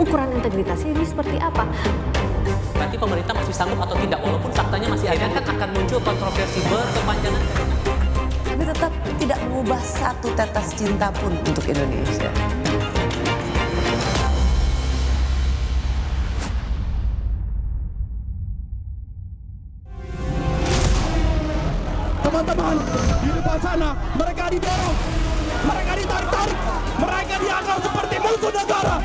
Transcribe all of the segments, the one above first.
ukuran integritas ini seperti apa? Nanti pemerintah masih sanggup atau tidak, walaupun faktanya masih ada kan akan muncul kontroversi berkepanjangan. Tapi tetap tidak mengubah satu tetes cinta pun untuk Indonesia. Teman-teman di depan sana, mereka didorong, mereka ditarik-tarik, mereka dianggap seperti musuh negara.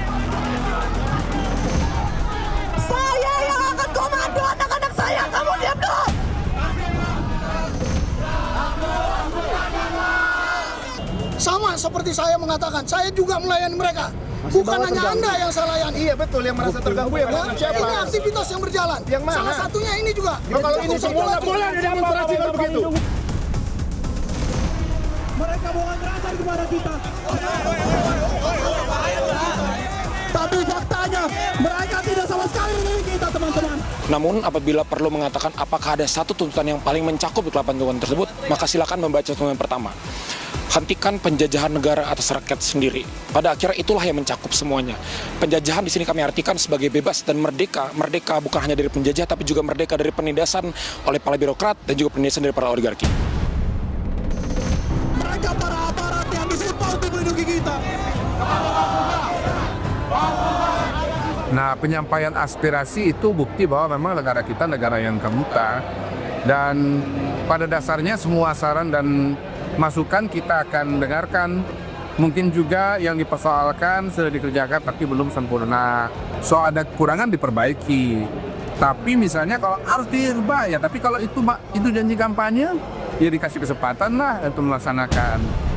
Saya yang akan komando anak-anak saya, kamu diam dulu. Sama seperti saya mengatakan, saya juga melayani mereka. Bukan hanya Anda yang saya layani. Iya betul, yang merasa terganggu yang Ya, mana? Siapa? ini aktivitas yang berjalan. Yang mana? Salah satunya ini juga. Kalau ini semua nggak boleh ada demonstrasi kalau begitu. Mereka mau kekerasan kepada kita. Tapi faktanya mereka tidak sama sekali memilih kita, teman-teman. Namun apabila perlu mengatakan apakah ada satu tuntutan yang paling mencakup di 8 tuntutan tersebut, maka silakan membaca tuntutan pertama. Hentikan penjajahan negara atas rakyat sendiri. Pada akhirnya itulah yang mencakup semuanya. Penjajahan di sini kami artikan sebagai bebas dan merdeka. Merdeka bukan hanya dari penjajah, tapi juga merdeka dari penindasan oleh para birokrat dan juga penindasan dari para oligarki. Mereka para aparat yang disumpah untuk melindungi kita. Nah, penyampaian aspirasi itu bukti bahwa memang negara kita negara yang terbuka. Dan pada dasarnya semua saran dan masukan kita akan dengarkan. Mungkin juga yang dipersoalkan sudah dikerjakan tapi belum sempurna. So ada kekurangan diperbaiki. Tapi misalnya kalau harus dirubah ya, tapi kalau itu janji kampanye, ya dikasih kesempatan lah untuk melaksanakan.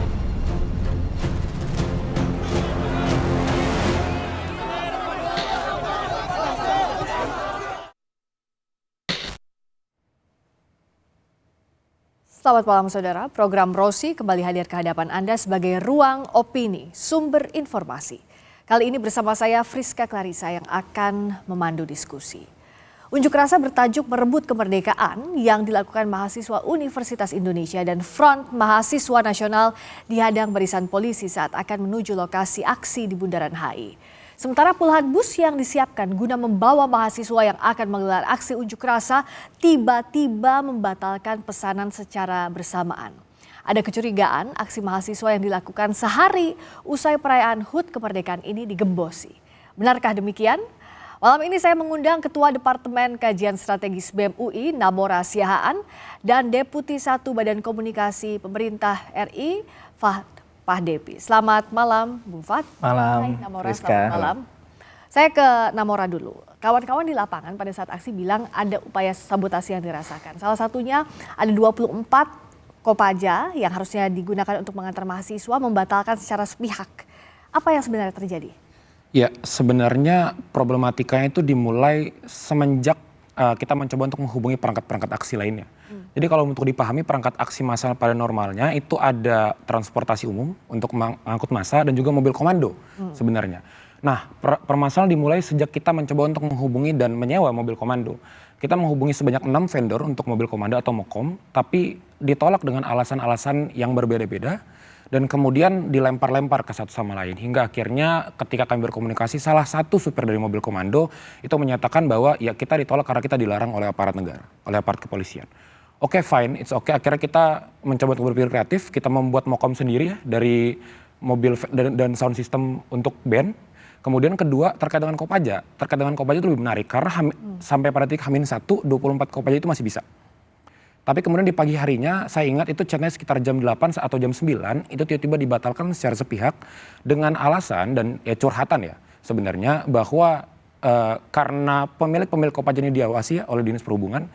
Selamat malam saudara, program Rosi kembali hadir ke hadapan Anda sebagai ruang opini, sumber informasi. Kali ini bersama saya Friska Clarissa yang akan memandu diskusi. Unjuk rasa bertajuk Merebut Kemerdekaan yang dilakukan mahasiswa Universitas Indonesia dan Front Mahasiswa Nasional dihadang barisan polisi saat akan menuju lokasi aksi di Bundaran HI. Sementara puluhan bus yang disiapkan guna membawa mahasiswa yang akan menggelar aksi unjuk rasa tiba-tiba membatalkan pesanan secara bersamaan. Ada kecurigaan aksi mahasiswa yang dilakukan sehari usai perayaan HUT kemerdekaan ini digembosi. Benarkah demikian? Malam ini saya mengundang Ketua Departemen Kajian Strategis BEM UI, Namora Siahaan, dan Deputi 1 Badan Komunikasi Pemerintah RI, Pak Depi. Selamat malam, Bung Fat. Malam, Hai, Namora, Rizka. selamat malam. Saya ke Namora dulu. Kawan-kawan di lapangan pada saat aksi bilang ada upaya sabotase yang dirasakan. Salah satunya ada 24 kopaja yang harusnya digunakan untuk mengantar mahasiswa membatalkan secara sepihak. Apa yang sebenarnya terjadi? Ya, sebenarnya problematikanya itu dimulai semenjak kita mencoba untuk menghubungi perangkat-perangkat aksi lainnya. Jadi kalau untuk dipahami perangkat aksi massa pada normalnya itu ada transportasi umum untuk mengangkut massa dan juga mobil komando sebenarnya. Nah, permasalahan dimulai sejak kita mencoba untuk menghubungi dan menyewa mobil komando. Kita menghubungi sebanyak 6 vendor untuk mobil komando atau mokom, tapi ditolak dengan alasan-alasan yang berbeda-beda dan kemudian dilempar-lempar ke satu sama lain. Hingga akhirnya ketika kami berkomunikasi, salah satu supir dari mobil komando itu menyatakan bahwa ya kita ditolak karena kita dilarang oleh aparat negara, oleh aparat kepolisian. Oke, fine, it's okay. Akhirnya kita mencoba untuk berpikir kreatif, kita membuat mokom sendiri ya, dari mobil dan sound system untuk band. Kemudian kedua, terkait dengan kopaja. Terkait dengan kopaja itu lebih menarik, karena sampai pada titik H-1, 24 kopaja itu masih bisa. Tapi kemudian di pagi harinya, saya ingat itu chatnya sekitar jam 8 atau jam 9, itu tiba-tiba dibatalkan secara sepihak dengan alasan dan ya curhatan ya sebenarnya bahwa karena pemilik kopaja ini diawasi ya, oleh Dinas Perhubungan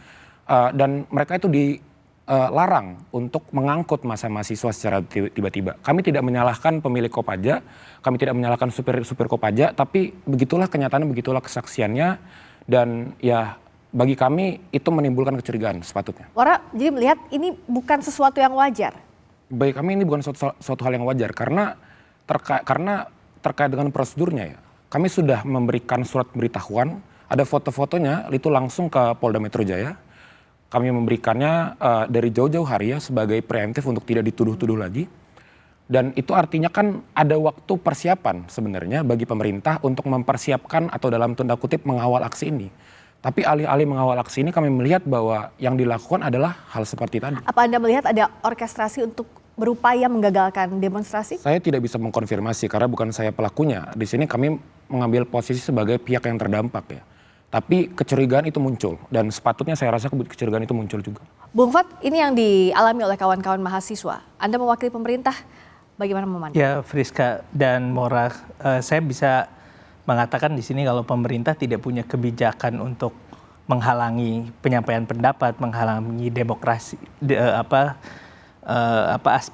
dan mereka itu dilarang untuk mengangkut massa mahasiswa secara tiba-tiba. Kami tidak menyalahkan pemilik kopaja, kami tidak menyalahkan supir kopaja, tapi begitulah kenyataannya, begitulah kesaksiannya dan ya bagi kami itu menimbulkan kecurigaan sepatutnya. Wara, jadi melihat ini bukan sesuatu yang wajar? Bagi kami ini bukan suatu hal yang wajar karena terkait dengan prosedurnya ya. Kami sudah memberikan surat pemberitahuan, ada foto-fotonya itu langsung ke Polda Metro Jaya. Kami memberikannya dari jauh-jauh hari ya sebagai preemptif untuk tidak dituduh-tuduh lagi. Dan itu artinya kan ada waktu persiapan sebenarnya bagi pemerintah untuk mempersiapkan atau dalam tanda kutip mengawal aksi ini. Tapi alih-alih mengawal aksi ini kami melihat bahwa yang dilakukan adalah hal seperti tadi. Apa Anda melihat ada orkestrasi untuk berupaya menggagalkan demonstrasi? Saya tidak bisa mengkonfirmasi karena bukan saya pelakunya. Di sini kami mengambil posisi sebagai pihak yang terdampak ya. Tapi kecurigaan itu muncul dan sepatutnya saya rasa kecurigaan itu muncul juga. Bung Fat, ini yang dialami oleh kawan-kawan mahasiswa. Anda mewakili pemerintah, bagaimana memandang? Ya, Friska dan Mora, saya bisa mengatakan di sini kalau pemerintah tidak punya kebijakan untuk menghalangi penyampaian pendapat, menghalangi demokrasi,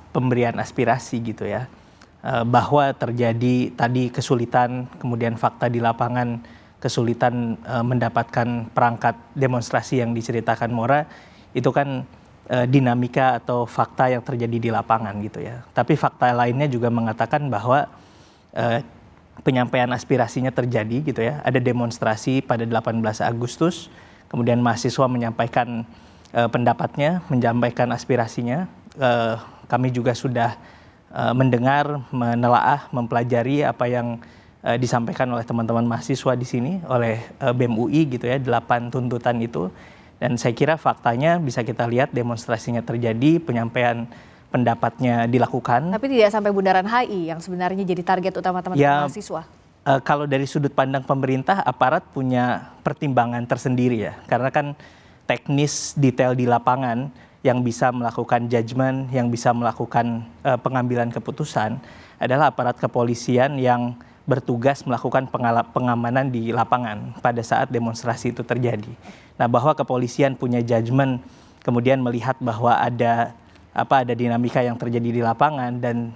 pemberian aspirasi gitu ya. Bahwa terjadi tadi kesulitan, kemudian fakta di lapangan, kesulitan mendapatkan perangkat demonstrasi yang diceritakan Mora, itu kan dinamika atau fakta yang terjadi di lapangan gitu ya. Tapi fakta lainnya juga mengatakan bahwa penyampaian aspirasinya terjadi gitu ya. Ada demonstrasi pada 18 Agustus, kemudian mahasiswa menyampaikan pendapatnya, menyampaikan aspirasinya. Kami juga sudah mendengar, menelaah, mempelajari apa yang disampaikan oleh teman-teman mahasiswa di sini, oleh BEM UI gitu ya, 8 tuntutan itu. Dan saya kira faktanya bisa kita lihat demonstrasinya terjadi, penyampaian pendapatnya dilakukan. Tapi tidak sampai Bundaran HI yang sebenarnya jadi target utama teman-teman mahasiswa. Kalau dari sudut pandang pemerintah, aparat punya pertimbangan tersendiri ya. Karena kan teknis detail di lapangan yang bisa melakukan judgement, yang bisa melakukan pengambilan keputusan adalah aparat kepolisian yang bertugas melakukan pengamanan di lapangan pada saat demonstrasi itu terjadi. Nah, bahwa kepolisian punya judgement, kemudian melihat bahwa ada dinamika yang terjadi di lapangan dan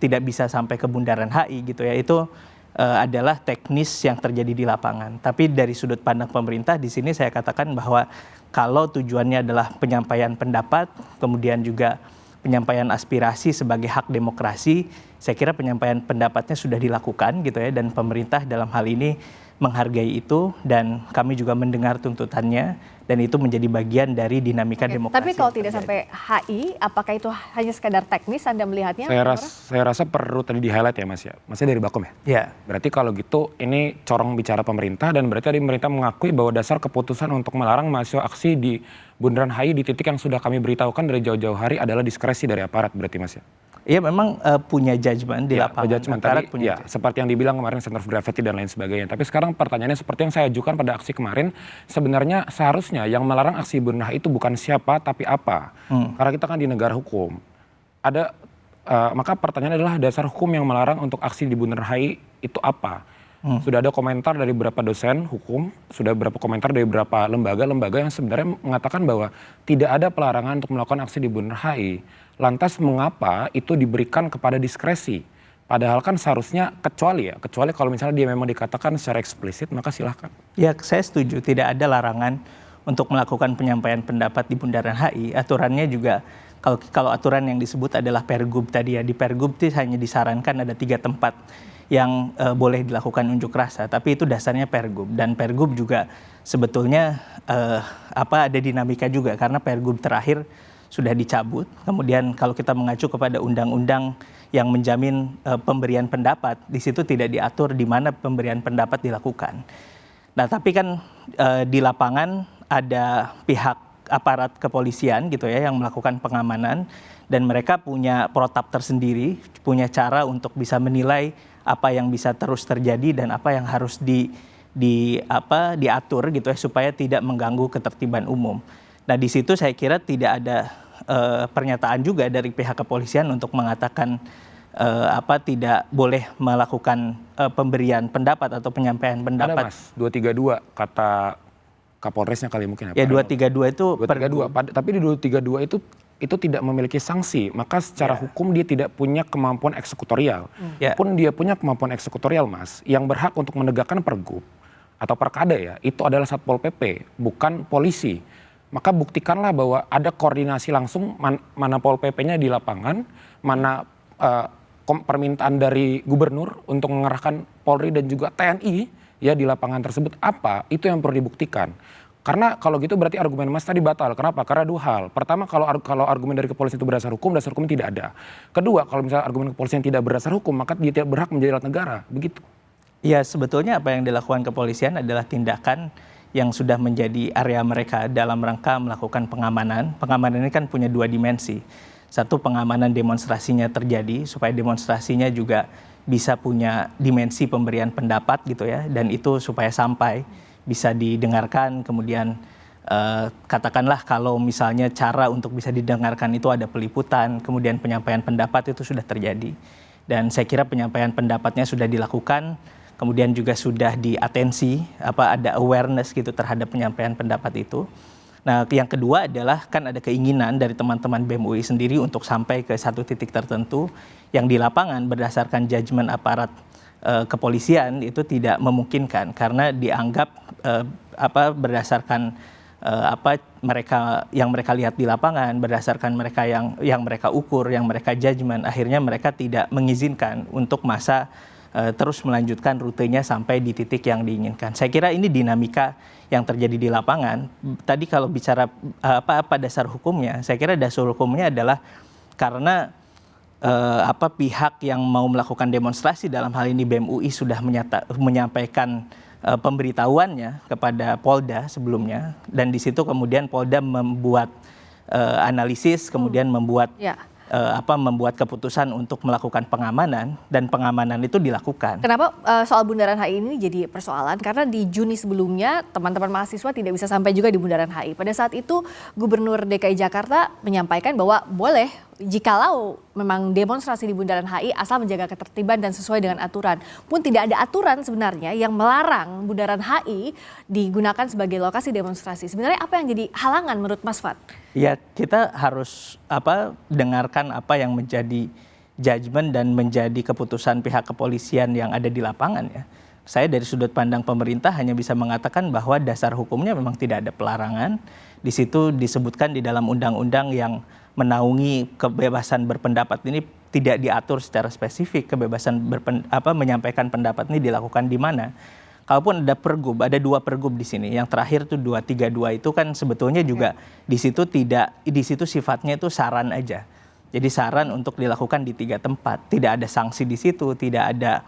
tidak bisa sampai ke Bundaran HI gitu ya, itu adalah teknis yang terjadi di lapangan. Tapi dari sudut pandang pemerintah di sini saya katakan bahwa kalau tujuannya adalah penyampaian pendapat, kemudian juga penyampaian aspirasi sebagai hak demokrasi, saya kira penyampaian pendapatnya sudah dilakukan gitu ya, dan pemerintah dalam hal ini menghargai itu dan kami juga mendengar tuntutannya dan itu menjadi bagian dari dinamika demokrasi. Tapi kalau tidak sampai HI, apakah itu hanya sekadar teknis Anda melihatnya? Saya rasa perlu tadi di-highlight ya Mas ya. Masnya dari Bakom ya? Ya. Berarti kalau gitu ini corong bicara pemerintah dan berarti tadi pemerintah mengakui bahwa dasar keputusan untuk melarang mahasiswa aksi di Bundaran HI di titik yang sudah kami beritahukan dari jauh-jauh hari adalah diskresi dari aparat berarti Mas ya? Iya memang punya judgement di lapangan. Judgement tadi ya, seperti yang dibilang kemarin center of gravity dan lain sebagainya. Tapi sekarang pertanyaannya seperti yang saya ajukan pada aksi kemarin, sebenarnya seharusnya yang melarang aksi Bundaran HI itu bukan siapa tapi apa. Karena kita kan di negara hukum. Ada maka pertanyaannya adalah dasar hukum yang melarang untuk aksi di Bundaran HI itu apa? Sudah ada komentar dari beberapa dosen hukum, sudah beberapa komentar dari beberapa lembaga-lembaga yang sebenarnya mengatakan bahwa tidak ada pelarangan untuk melakukan aksi di Bundaran HI. Lantas mengapa itu diberikan kepada diskresi? Padahal kan seharusnya kecuali kalau misalnya dia memang dikatakan secara eksplisit maka silahkan. Ya saya setuju, tidak ada larangan untuk melakukan penyampaian pendapat di Bundaran HI. Aturannya juga kalau aturan yang disebut adalah Pergub tadi ya, di Pergub itu hanya disarankan ada 3 tempat yang boleh dilakukan unjuk rasa, tapi itu dasarnya Pergub dan Pergub juga sebetulnya ada dinamika juga karena Pergub terakhir sudah dicabut. Kemudian kalau kita mengacu kepada undang-undang yang menjamin pemberian pendapat, di situ tidak diatur di mana pemberian pendapat dilakukan. Nah, tapi kan di lapangan ada pihak aparat kepolisian gitu ya yang melakukan pengamanan dan mereka punya protap tersendiri, punya cara untuk bisa menilai apa yang bisa terus terjadi dan apa yang harus diatur gitu ya supaya tidak mengganggu ketertiban umum. Nah, di situ saya kira tidak ada pernyataan juga dari pihak kepolisian untuk mengatakan tidak boleh melakukan pemberian pendapat atau penyampaian pendapat. Ada Mas, 232 kata Kapolresnya kali mungkin. Ya 232 itu 232, tapi di 232 itu tidak memiliki sanksi, maka secara hukum dia tidak punya kemampuan eksekutorial. Pun dia punya kemampuan eksekutorial Mas, yang berhak untuk menegakkan Pergub atau Perkada ya, itu adalah Satpol PP, bukan polisi. Maka buktikanlah bahwa ada koordinasi langsung mana Pol PP-nya di lapangan, mana permintaan dari gubernur untuk mengerahkan Polri dan juga TNI ya di lapangan tersebut, apa itu yang perlu dibuktikan. Karena kalau gitu berarti argumen Mas tadi batal. Kenapa? Karena 2 hal. Pertama, kalau argumen dari kepolisian itu berdasar hukum tidak ada. Kedua, kalau misalnya argumen kepolisian tidak berdasar hukum, maka dia tidak berhak menjadi alat negara. Begitu. Ya, sebetulnya apa yang dilakukan kepolisian adalah tindakan yang sudah menjadi area mereka dalam rangka melakukan pengamanan. Pengamanan ini kan punya 2 dimensi. Satu, pengamanan demonstrasinya terjadi supaya demonstrasinya juga bisa punya dimensi pemberian pendapat gitu ya, dan itu supaya sampai bisa didengarkan. Kemudian katakanlah kalau misalnya cara untuk bisa didengarkan itu ada peliputan, kemudian penyampaian pendapat itu sudah terjadi. Dan saya kira penyampaian pendapatnya sudah dilakukan. Kemudian juga sudah diatensi, ada awareness gitu terhadap penyampaian pendapat itu. Nah, yang kedua adalah kan ada keinginan dari teman-teman BEM UI sendiri untuk sampai ke satu titik tertentu yang di lapangan berdasarkan judgement aparat kepolisian itu tidak memungkinkan karena dianggap berdasarkan mereka lihat di lapangan, berdasarkan mereka yang mereka ukur, yang mereka judgement, akhirnya mereka tidak mengizinkan untuk masa terus melanjutkan rutenya sampai di titik yang diinginkan. Saya kira ini dinamika yang terjadi di lapangan. Tadi kalau bicara apa dasar hukumnya, saya kira dasar hukumnya adalah karena pihak yang mau melakukan demonstrasi, dalam hal ini BEM UI sudah menyampaikan pemberitahuannya kepada Polda sebelumnya, dan di situ kemudian Polda membuat analisis, kemudian membuat membuat keputusan untuk melakukan pengamanan, dan pengamanan itu dilakukan. Kenapa soal Bundaran HI ini jadi persoalan? Karena di Juni sebelumnya teman-teman mahasiswa tidak bisa sampai juga di Bundaran HI. Pada saat itu Gubernur DKI Jakarta menyampaikan bahwa boleh jikalau memang demonstrasi di Bundaran HI asal menjaga ketertiban dan sesuai dengan aturan. Pun tidak ada aturan sebenarnya yang melarang Bundaran HI digunakan sebagai lokasi demonstrasi. Sebenarnya apa yang jadi halangan menurut Mas Fad? Ya, kita harus dengarkan apa yang menjadi judgement dan menjadi keputusan pihak kepolisian yang ada di lapangan ya. Saya dari sudut pandang pemerintah hanya bisa mengatakan bahwa dasar hukumnya memang tidak ada pelarangan. Di situ disebutkan di dalam undang-undang yang menaungi kebebasan berpendapat ini tidak diatur secara spesifik kebebasan menyampaikan pendapat ini dilakukan di mana. Kalaupun ada pergub, ada 2 pergub di sini. Yang terakhir tuh 232 itu kan sebetulnya juga di situ sifatnya itu saran aja. Jadi saran untuk dilakukan di 3 tempat. Tidak ada sanksi di situ, tidak ada.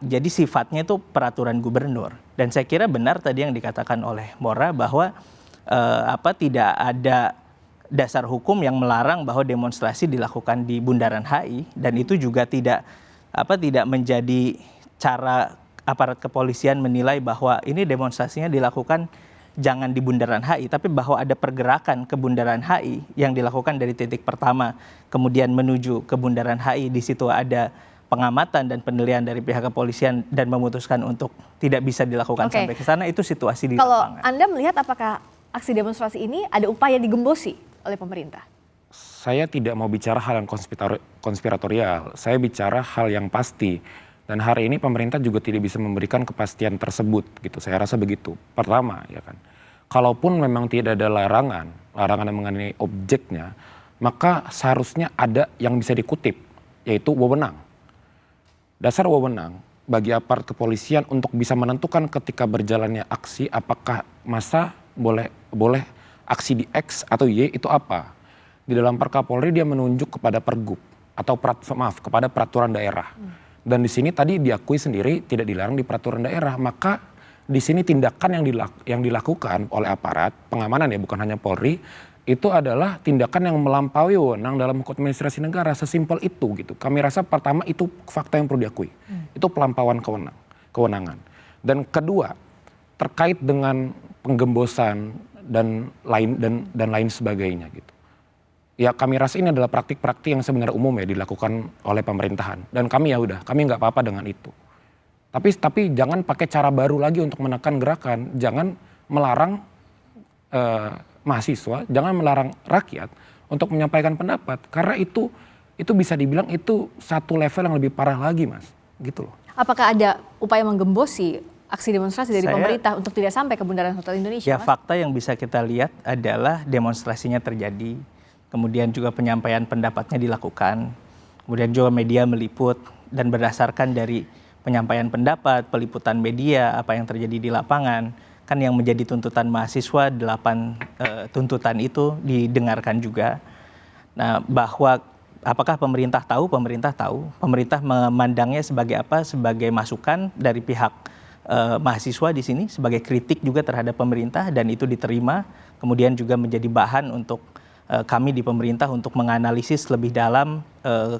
Jadi sifatnya itu peraturan gubernur. Dan saya kira benar tadi yang dikatakan oleh Mora bahwa tidak ada dasar hukum yang melarang bahwa demonstrasi dilakukan di Bundaran HI, dan itu juga tidak menjadi cara aparat kepolisian menilai bahwa ini demonstrasinya dilakukan jangan di Bundaran HI, tapi bahwa ada pergerakan ke Bundaran HI yang dilakukan dari titik pertama kemudian menuju ke Bundaran HI. Di situ ada pengamatan dan penilaian dari pihak kepolisian dan memutuskan untuk tidak bisa dilakukan sampai ke sana. Itu situasi di lapangan. Kalau Anda melihat apakah aksi demonstrasi ini ada upaya digembosi oleh pemerintah? Saya tidak mau bicara hal yang konspiratorial. Saya bicara hal yang pasti. Dan hari ini pemerintah juga tidak bisa memberikan kepastian tersebut gitu. Saya rasa begitu. Pertama ya kan. Kalaupun memang tidak ada larangan yang mengenai objeknya, maka seharusnya ada yang bisa dikutip, yaitu wewenang. Dasar wewenang bagi aparat kepolisian untuk bisa menentukan ketika berjalannya aksi apakah massa boleh aksi di X atau Y itu apa. Di dalam Perkapolri dia menunjuk kepada pergub atau kepada peraturan daerah. Dan di sini tadi diakui sendiri tidak dilarang di peraturan daerah, maka di sini tindakan yang dilakukan oleh aparat pengamanan ya, bukan hanya Polri, itu adalah tindakan yang melampaui wewenang dalam hukum administrasi negara, sesimpel itu gitu. Kami rasa pertama itu fakta yang perlu diakui, itu pelampauan kewenangan. Dan kedua, terkait dengan penggembosan dan lain sebagainya gitu. Ya kami rasa ini adalah praktik-praktik yang sebenarnya umum ya dilakukan oleh pemerintahan. Dan kami kami nggak apa-apa dengan itu. Tapi jangan pakai cara baru lagi untuk menekan gerakan. Jangan melarang mahasiswa, jangan melarang rakyat untuk menyampaikan pendapat. Karena itu bisa dibilang itu satu level yang lebih parah lagi Mas. Gitu loh. Apakah ada upaya menggembosi aksi demonstrasi dari pemerintah untuk tidak sampai ke Bundaran Hotel Indonesia? Ya Mas? Fakta yang bisa kita lihat adalah demonstrasinya terjadi. Kemudian juga penyampaian pendapatnya dilakukan, kemudian juga media meliput, dan berdasarkan dari penyampaian pendapat, peliputan media, apa yang terjadi di lapangan, kan yang menjadi tuntutan mahasiswa 8 tuntutan itu didengarkan juga. Nah, bahwa apakah pemerintah tahu? Pemerintah tahu. Pemerintah memandangnya sebagai apa? Sebagai masukan dari pihak mahasiswa di sini, sebagai kritik juga terhadap pemerintah, dan itu diterima. Kemudian juga menjadi bahan untuk kami di pemerintah untuk menganalisis lebih dalam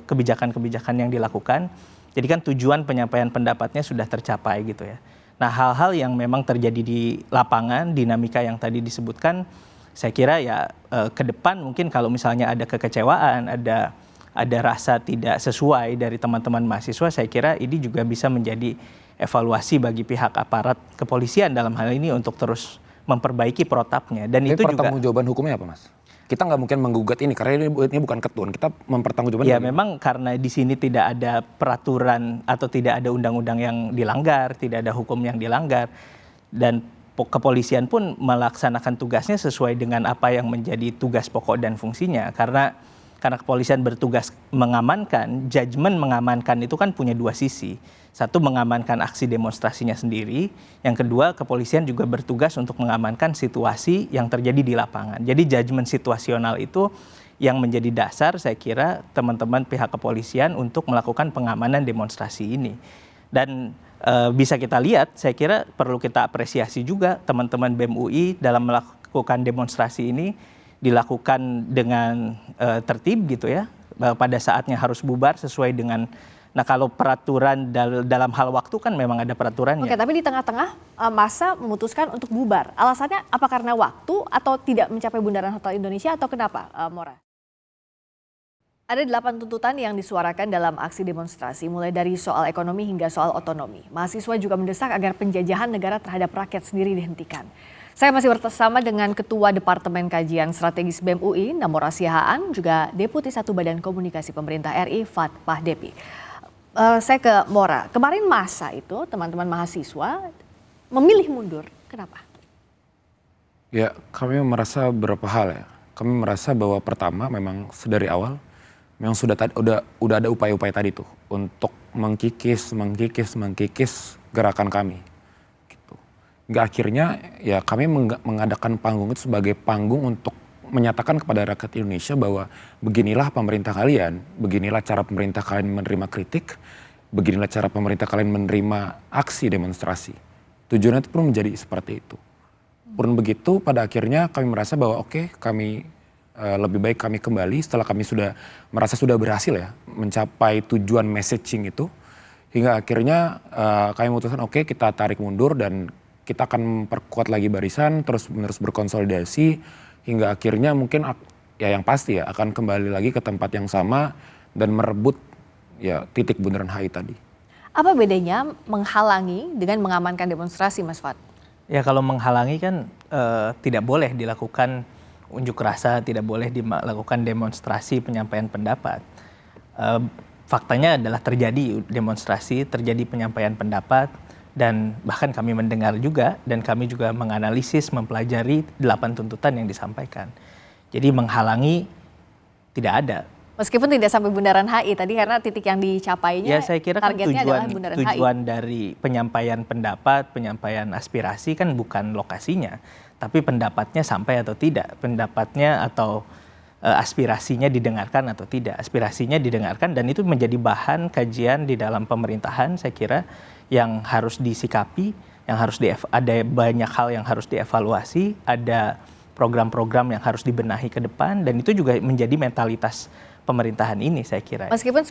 kebijakan-kebijakan yang dilakukan. Jadi kan tujuan penyampaian pendapatnya sudah tercapai gitu ya. Nah, hal-hal yang memang terjadi di lapangan, dinamika yang tadi disebutkan, saya kira ya ke depan mungkin kalau misalnya ada kekecewaan, ada rasa tidak sesuai dari teman-teman mahasiswa, saya kira ini juga bisa menjadi evaluasi bagi pihak aparat kepolisian dalam hal ini untuk terus memperbaiki protapnya. Dan itu juga pertanggungjawaban hukumnya apa, Mas? Kita nggak mungkin menggugat ini karena ini bukan ketun. Kita mempertanggungjawabkan. Ya memang karena di sini tidak ada peraturan atau tidak ada undang-undang yang dilanggar, tidak ada hukum yang dilanggar, dan kepolisian pun melaksanakan tugasnya sesuai dengan apa yang menjadi tugas pokok dan fungsinya. Karena kepolisian bertugas mengamankan, judgement mengamankan itu kan punya dua sisi. Satu, mengamankan aksi demonstrasinya sendiri. Yang kedua, kepolisian juga bertugas untuk mengamankan situasi yang terjadi di lapangan. Jadi judgement situasional itu yang menjadi dasar saya kira teman-teman pihak kepolisian untuk melakukan pengamanan demonstrasi ini. Dan bisa kita lihat, saya kira perlu kita apresiasi juga teman-teman BEM UI dalam melakukan demonstrasi ini dilakukan dengan tertib gitu ya. Pada saatnya harus bubar sesuai dengan, nah kalau peraturan dalam hal waktu kan memang ada peraturannya. Oke, tapi di tengah-tengah masa memutuskan untuk bubar. Alasannya apa, karena waktu atau tidak mencapai Bundaran Hotel Indonesia atau kenapa, Mora? Ada 8 tuntutan yang disuarakan dalam aksi demonstrasi, mulai dari soal ekonomi hingga soal otonomi. Mahasiswa juga mendesak agar penjajahan negara terhadap rakyat sendiri dihentikan. Saya masih bersama dengan Ketua Departemen Kajian Strategis BEM UI, Namora Siahaan, juga Deputi 1 Badan Komunikasi Pemerintah RI, Fatpah Depi. Saya ke Mora. Kemarin masa itu teman-teman mahasiswa memilih mundur. Kenapa? Ya, kami merasa beberapa hal ya. Kami merasa bahwa pertama memang sedari awal memang udah ada upaya-upaya tadi tuh untuk mengkikis gerakan kami. Gitu. Hingga akhirnya ya kami mengadakan panggung itu sebagai panggung untuk menyatakan kepada rakyat Indonesia bahwa beginilah pemerintah kalian, beginilah cara pemerintah kalian menerima kritik, beginilah cara pemerintah kalian menerima aksi demonstrasi. Tujuannya itu pun menjadi seperti itu. Pun begitu pada akhirnya kami merasa bahwa oke, kami lebih baik kami kembali setelah kami merasa sudah berhasil ya mencapai tujuan messaging itu, hingga akhirnya kami memutuskan oke, kita tarik mundur dan kita akan memperkuat lagi barisan, terus berkonsolidasi hingga akhirnya mungkin ya yang pasti ya akan kembali lagi ke tempat yang sama dan merebut ya titik Bundaran HI tadi. Apa bedanya menghalangi dengan mengamankan demonstrasi, Mas Fat? Ya kalau menghalangi kan tidak boleh dilakukan unjuk rasa, tidak boleh dilakukan demonstrasi penyampaian pendapat. Faktanya adalah terjadi demonstrasi, terjadi penyampaian pendapat, dan bahkan kami mendengar juga dan kami juga menganalisis, mempelajari 8 tuntutan yang disampaikan. Jadi menghalangi tidak ada. Meskipun tidak sampai Bundaran HI tadi karena titik yang dicapainya ya, saya kira kan targetnya adalah Bundaran HI. Tujuan dari penyampaian pendapat, penyampaian aspirasi kan bukan lokasinya, tapi pendapatnya sampai atau tidak, pendapatnya atau aspirasinya didengarkan atau tidak. Aspirasinya didengarkan dan itu menjadi bahan kajian di dalam pemerintahan, saya kira yang harus disikapi, yang harus ada banyak hal yang harus dievaluasi, ada program-program yang harus dibenahi ke depan, dan itu juga menjadi mentalitas pemerintahan ini saya kira. Meskipun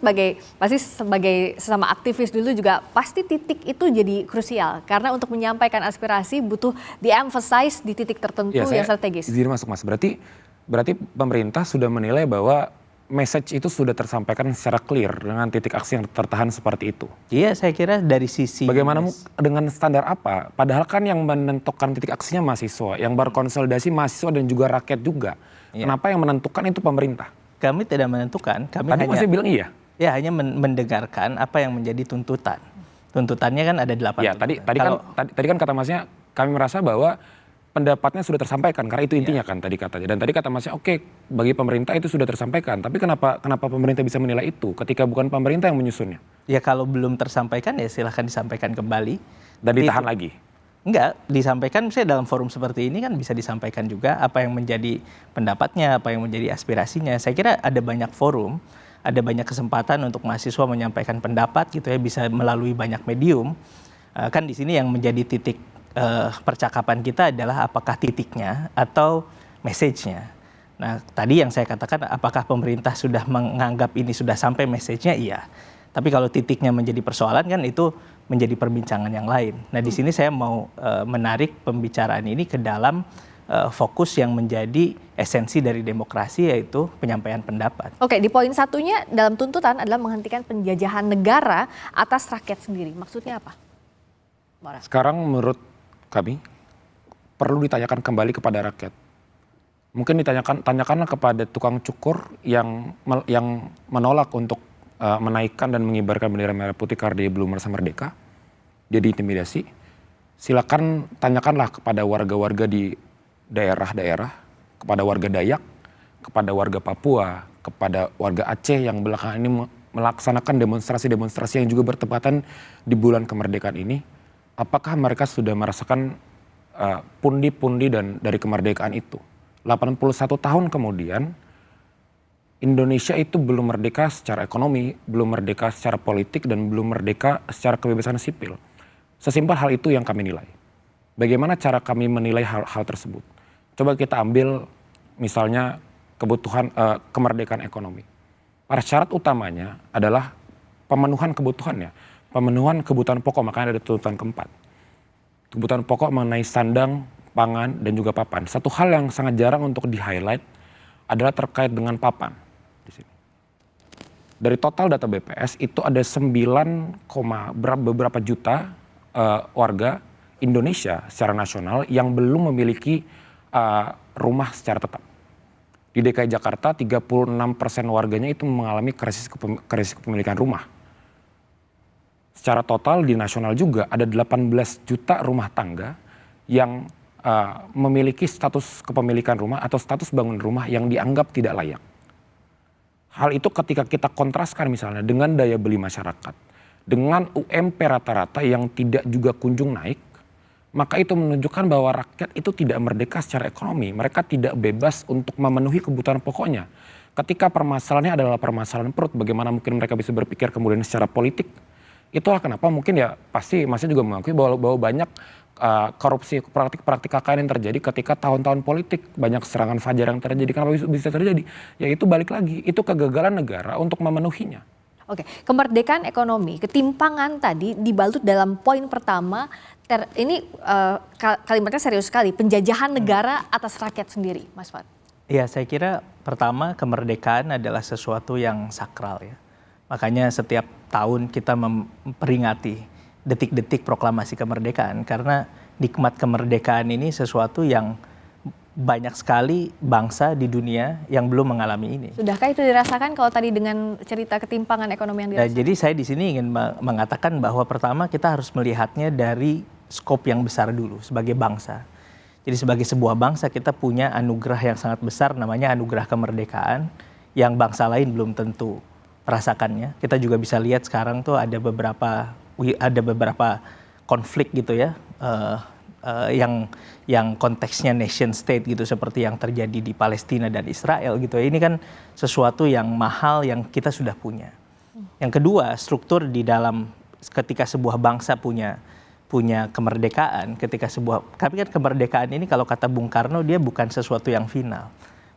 pasti sebagai sesama aktivis dulu juga pasti titik itu jadi krusial karena untuk menyampaikan aspirasi butuh di-emphasize di titik tertentu ya, yang strategis. Izin masuk Mas, berarti pemerintah sudah menilai bahwa message itu sudah tersampaikan secara clear dengan titik aksi yang tertahan seperti itu. Iya, saya kira dari sisi bagaimana dengan standar apa? Padahal kan yang menentukan titik aksinya mahasiswa, yang berkonsolidasi mahasiswa dan juga rakyat juga. Iya. Kenapa yang menentukan itu pemerintah? Kami tidak menentukan, kami tadi masih bilang iya. Ya, hanya mendengarkan apa yang menjadi tuntutan. Tuntutannya kan ada 8. Ya, tadi kan kata Masnya kami merasa bahwa pendapatnya sudah tersampaikan karena itu intinya kan tadi katanya. Dan tadi kata Masnya oke, bagi pemerintah itu sudah tersampaikan. Tapi kenapa pemerintah bisa menilai itu ketika bukan pemerintah yang menyusunnya? Ya kalau belum tersampaikan ya silahkan disampaikan kembali. Dan ditahan lagi? Enggak, disampaikan misalnya dalam forum seperti ini kan bisa disampaikan juga apa yang menjadi pendapatnya, apa yang menjadi aspirasinya. Saya kira ada banyak forum, ada banyak kesempatan untuk mahasiswa menyampaikan pendapat gitu ya, bisa melalui banyak medium. Kan di sini yang menjadi titik percakapan kita adalah apakah titiknya atau message-nya. Nah, tadi yang saya katakan apakah pemerintah sudah menganggap ini sudah sampai message-nya? Iya. Tapi kalau titiknya menjadi persoalan kan itu menjadi perbincangan yang lain. Nah, di sini saya mau menarik pembicaraan ini ke dalam fokus yang menjadi esensi dari demokrasi, yaitu penyampaian pendapat. Oke, di poin satunya dalam tuntutan adalah menghentikan penjajahan negara atas rakyat sendiri. Maksudnya apa? Mora. Sekarang menurut kami perlu ditanyakan kembali kepada rakyat. Mungkin tanyakanlah kepada tukang cukur yang menolak untuk menaikkan dan mengibarkan bendera merah putih karena dia belum merasa merdeka, dia diintimidasi. Silakan tanyakanlah kepada warga-warga di daerah-daerah, kepada warga Dayak, kepada warga Papua, kepada warga Aceh yang belakangan ini melaksanakan demonstrasi-demonstrasi yang juga bertepatan di bulan kemerdekaan ini. Apakah mereka sudah merasakan pundi-pundi dan dari kemerdekaan itu? 81 tahun kemudian, Indonesia itu belum merdeka secara ekonomi, belum merdeka secara politik, dan belum merdeka secara kebebasan sipil. Sesimpel hal itu yang kami nilai. Bagaimana cara kami menilai hal tersebut? Coba kita ambil misalnya kebutuhan kemerdekaan ekonomi. Para syarat utamanya adalah pemenuhan kebutuhannya. Pemenuhan kebutuhan pokok, makanya ada tuntutan keempat. Kebutuhan pokok mengenai sandang, pangan, dan juga papan. Satu hal yang sangat jarang untuk di-highlight adalah terkait dengan papan. Di sini. Dari total data BPS itu ada 9, beberapa juta warga Indonesia secara nasional yang belum memiliki rumah secara tetap. Di DKI Jakarta 36% warganya itu mengalami krisis kepemilikan rumah. Secara total di nasional juga ada 18 juta rumah tangga yang memiliki status kepemilikan rumah atau status bangun rumah yang dianggap tidak layak. Hal itu ketika kita kontraskan misalnya dengan daya beli masyarakat, dengan UMP rata-rata yang tidak juga kunjung naik, maka itu menunjukkan bahwa rakyat itu tidak merdeka secara ekonomi. Mereka tidak bebas untuk memenuhi kebutuhan pokoknya. Ketika permasalahannya adalah permasalahan perut, bagaimana mungkin mereka bisa berpikir kemudian secara politik? Itulah kenapa mungkin ya pasti Masnya juga mengakui bahwa banyak korupsi, praktik KKN yang terjadi ketika tahun-tahun politik, banyak serangan fajar yang terjadi. Kenapa bisa terjadi? Ya itu balik lagi, itu kegagalan negara untuk memenuhinya. Oke, kemerdekaan ekonomi, ketimpangan tadi dibalut dalam poin pertama, ini kalimatnya serius sekali, penjajahan negara atas rakyat sendiri, Mas Fad. Ya, saya kira pertama kemerdekaan adalah sesuatu yang sakral ya. Makanya setiap tahun kita memperingati detik-detik proklamasi kemerdekaan, karena nikmat kemerdekaan ini sesuatu yang banyak sekali bangsa di dunia yang belum mengalami ini. Sudahkah itu dirasakan kalau tadi dengan cerita ketimpangan ekonomi yang dirasakan? Nah, jadi saya di sini ingin mengatakan bahwa pertama kita harus melihatnya dari skop yang besar dulu sebagai bangsa. Jadi sebagai sebuah bangsa kita punya anugerah yang sangat besar, namanya anugerah kemerdekaan yang bangsa lain belum tentu merasakannya. Kita juga bisa lihat sekarang tuh ada beberapa konflik gitu ya, yang konteksnya nation state gitu, seperti yang terjadi di Palestina dan Israel gitu ya. Ini kan sesuatu yang mahal yang kita sudah punya. Yang kedua, struktur di dalam ketika sebuah bangsa punya kemerdekaan, tapi kan kemerdekaan ini kalau kata Bung Karno dia bukan sesuatu yang final.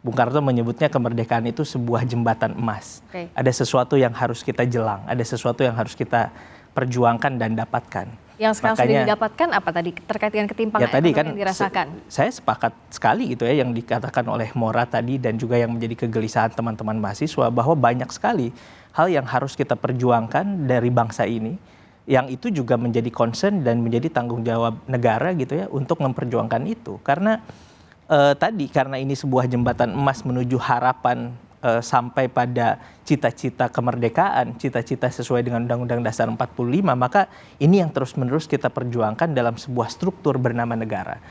Bung Karno menyebutnya kemerdekaan itu sebuah jembatan emas. Okay. Ada sesuatu yang harus kita jelang, ada sesuatu yang harus kita perjuangkan dan dapatkan. Yang sekarang sudah didapatkan apa tadi terkait dengan ketimpangan tadi ekonomi yang dirasakan? Saya sepakat sekali gitu ya yang dikatakan oleh Mora tadi dan juga yang menjadi kegelisahan teman-teman mahasiswa, bahwa banyak sekali hal yang harus kita perjuangkan dari bangsa ini, yang itu juga menjadi concern dan menjadi tanggung jawab negara gitu ya untuk memperjuangkan itu. Karena karena ini sebuah jembatan emas menuju harapan sampai pada cita-cita kemerdekaan, cita-cita sesuai dengan Undang-Undang Dasar 45, maka ini yang terus-menerus kita perjuangkan dalam sebuah struktur bernama negara.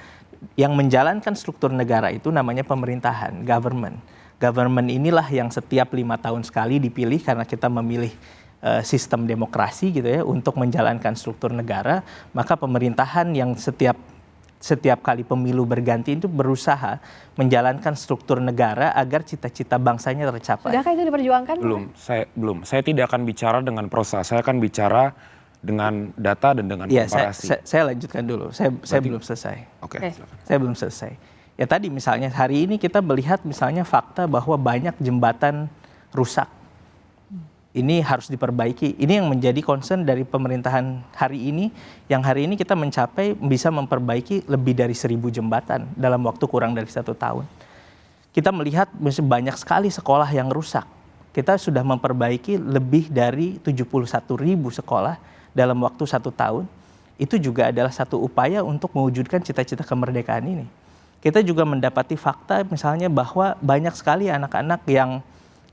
Yang menjalankan struktur negara itu namanya pemerintahan, government. Government inilah yang setiap 5 tahun sekali dipilih, karena kita memilih sistem demokrasi gitu ya untuk menjalankan struktur negara, maka pemerintahan yang setiap kali pemilu berganti itu berusaha menjalankan struktur negara agar cita-cita bangsanya tercapai. Sudahkah itu diperjuangkan? Belum. Saya tidak akan bicara dengan prosa, saya akan bicara dengan data dan dengan komparasi. Saya lanjutkan dulu. Saya belum selesai. Oke. Saya belum selesai. Ya tadi misalnya hari ini kita melihat misalnya fakta bahwa banyak jembatan rusak. Ini harus diperbaiki. Ini yang menjadi concern dari pemerintahan hari ini. Yang hari ini kita mencapai bisa memperbaiki lebih dari 1.000 jembatan dalam waktu kurang dari 1 tahun. Kita melihat banyak sekali sekolah yang rusak. Kita sudah memperbaiki lebih dari 71.000 sekolah dalam waktu 1 tahun. Itu juga adalah satu upaya untuk mewujudkan cita-cita kemerdekaan ini. Kita juga mendapati fakta misalnya bahwa banyak sekali anak-anak yang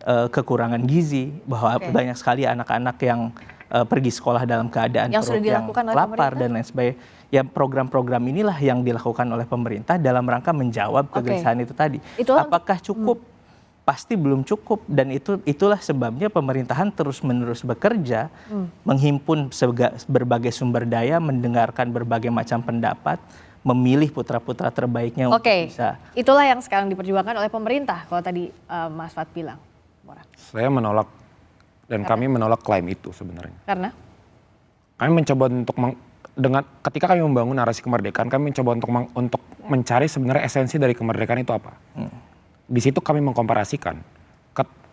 kekurangan gizi, bahwa banyak sekali anak-anak yang pergi sekolah dalam keadaan yang perut yang lapar dan lain sebagainya. Ya program-program inilah yang dilakukan oleh pemerintah dalam rangka menjawab kegelisahan itu tadi. Apakah cukup? Pasti belum cukup, dan itulah sebabnya pemerintahan terus-menerus bekerja, menghimpun berbagai sumber daya, mendengarkan berbagai macam pendapat, memilih putra-putra terbaiknya untuk bisa. Itulah yang sekarang diperjuangkan oleh pemerintah kalau tadi Mas Fad bilang. Saya menolak dan kami menolak klaim itu sebenarnya. Karena? Kami mencoba ketika kami membangun narasi kemerdekaan, kami mencoba untuk mencari sebenarnya esensi dari kemerdekaan itu apa. Di situ kami mengkomparasikan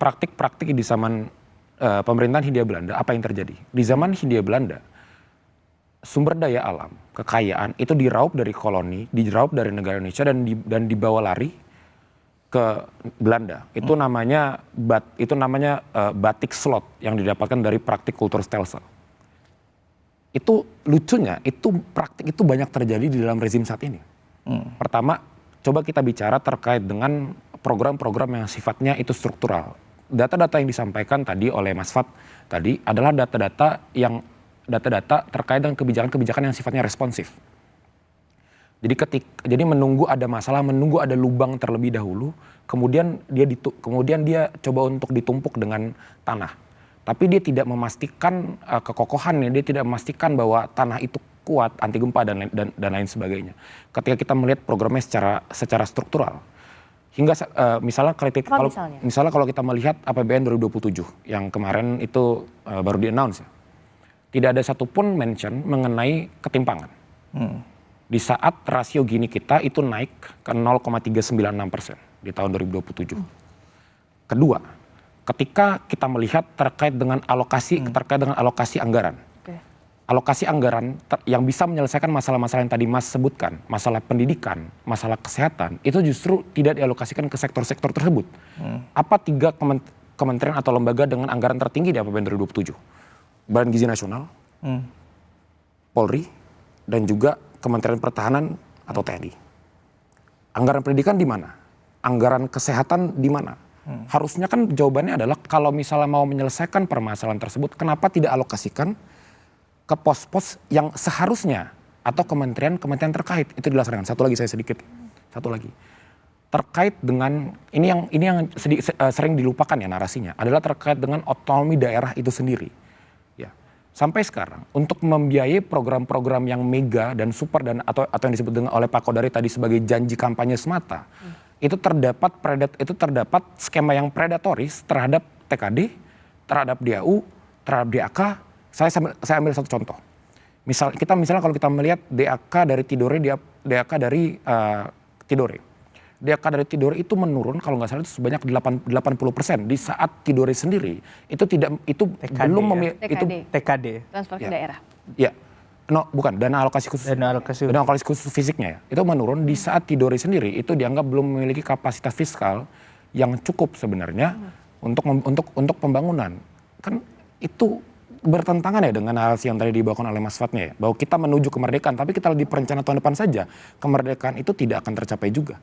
praktik-praktik di zaman pemerintahan Hindia Belanda, apa yang terjadi. Di zaman Hindia Belanda, sumber daya alam, kekayaan itu diraup dari koloni, diraup dari negara Indonesia dan dibawa lari ke Belanda. Itu namanya batik slot yang didapatkan dari praktik kulturstelsel. Itu lucunya, praktik itu banyak terjadi di dalam rezim saat ini. Pertama, coba kita bicara terkait dengan program-program yang sifatnya itu struktural. Data-data yang disampaikan tadi oleh Mas Fad tadi adalah data-data terkait dengan kebijakan-kebijakan yang sifatnya responsif. Jadi menunggu ada masalah, menunggu ada lubang terlebih dahulu, kemudian dia coba untuk ditumpuk dengan tanah. Tapi dia tidak memastikan kekokohannya, dia tidak memastikan bahwa tanah itu kuat, anti gempa dan lain sebagainya. Ketika kita melihat programnya secara struktural, hingga misalnya kalau kita melihat APBN 2027 yang kemarin itu baru di-announce, tidak ada satupun mention mengenai ketimpangan. Di saat rasio Gini kita itu naik ke 0,396% di tahun 2027. Kedua, ketika kita melihat terkait dengan alokasi anggaran. Alokasi anggaran yang bisa menyelesaikan masalah-masalah yang tadi Mas sebutkan, masalah pendidikan, masalah kesehatan, itu justru tidak dialokasikan ke sektor-sektor tersebut. Apa 3 kementerian atau lembaga dengan anggaran tertinggi di APBN 2027? Badan Gizi Nasional, Polri, dan juga Kementerian Pertahanan atau TNI. Anggaran pendidikan di mana? Anggaran kesehatan di mana? Harusnya kan jawabannya adalah kalau misalnya mau menyelesaikan permasalahan tersebut, kenapa tidak alokasikan ke pos-pos yang seharusnya atau kementerian terkait itu dilaksanakan. Satu lagi terkait dengan ini yang sering dilupakan ya narasinya adalah terkait dengan otonomi daerah itu sendiri. Sampai sekarang untuk membiayai program-program yang mega dan super dan atau yang disebut dengan oleh Pak Kodari tadi sebagai janji kampanye semata, itu terdapat skema yang predatoris terhadap TKD, terhadap DAU, terhadap DAK. Saya ambil satu contoh. Misalnya kalau kita melihat DAK dari Tidore, DAK dari Tidore. DAK dari Tidore itu menurun kalau nggak salah itu sebanyak 80% di saat Tidore sendiri itu TKD, belum TKD transfer ke daerah. Ya. No, bukan dana alokasi khusus fisiknya ya. Itu menurun di saat Tidore sendiri itu dianggap belum memiliki kapasitas fiskal yang cukup sebenarnya untuk pembangunan. Kan itu bertentangan ya dengan narasi yang tadi dibawakan oleh Mas Fadnya ya, bahwa kita menuju kemerdekaan, tapi kita di perencanaan tahun depan saja kemerdekaan itu tidak akan tercapai juga.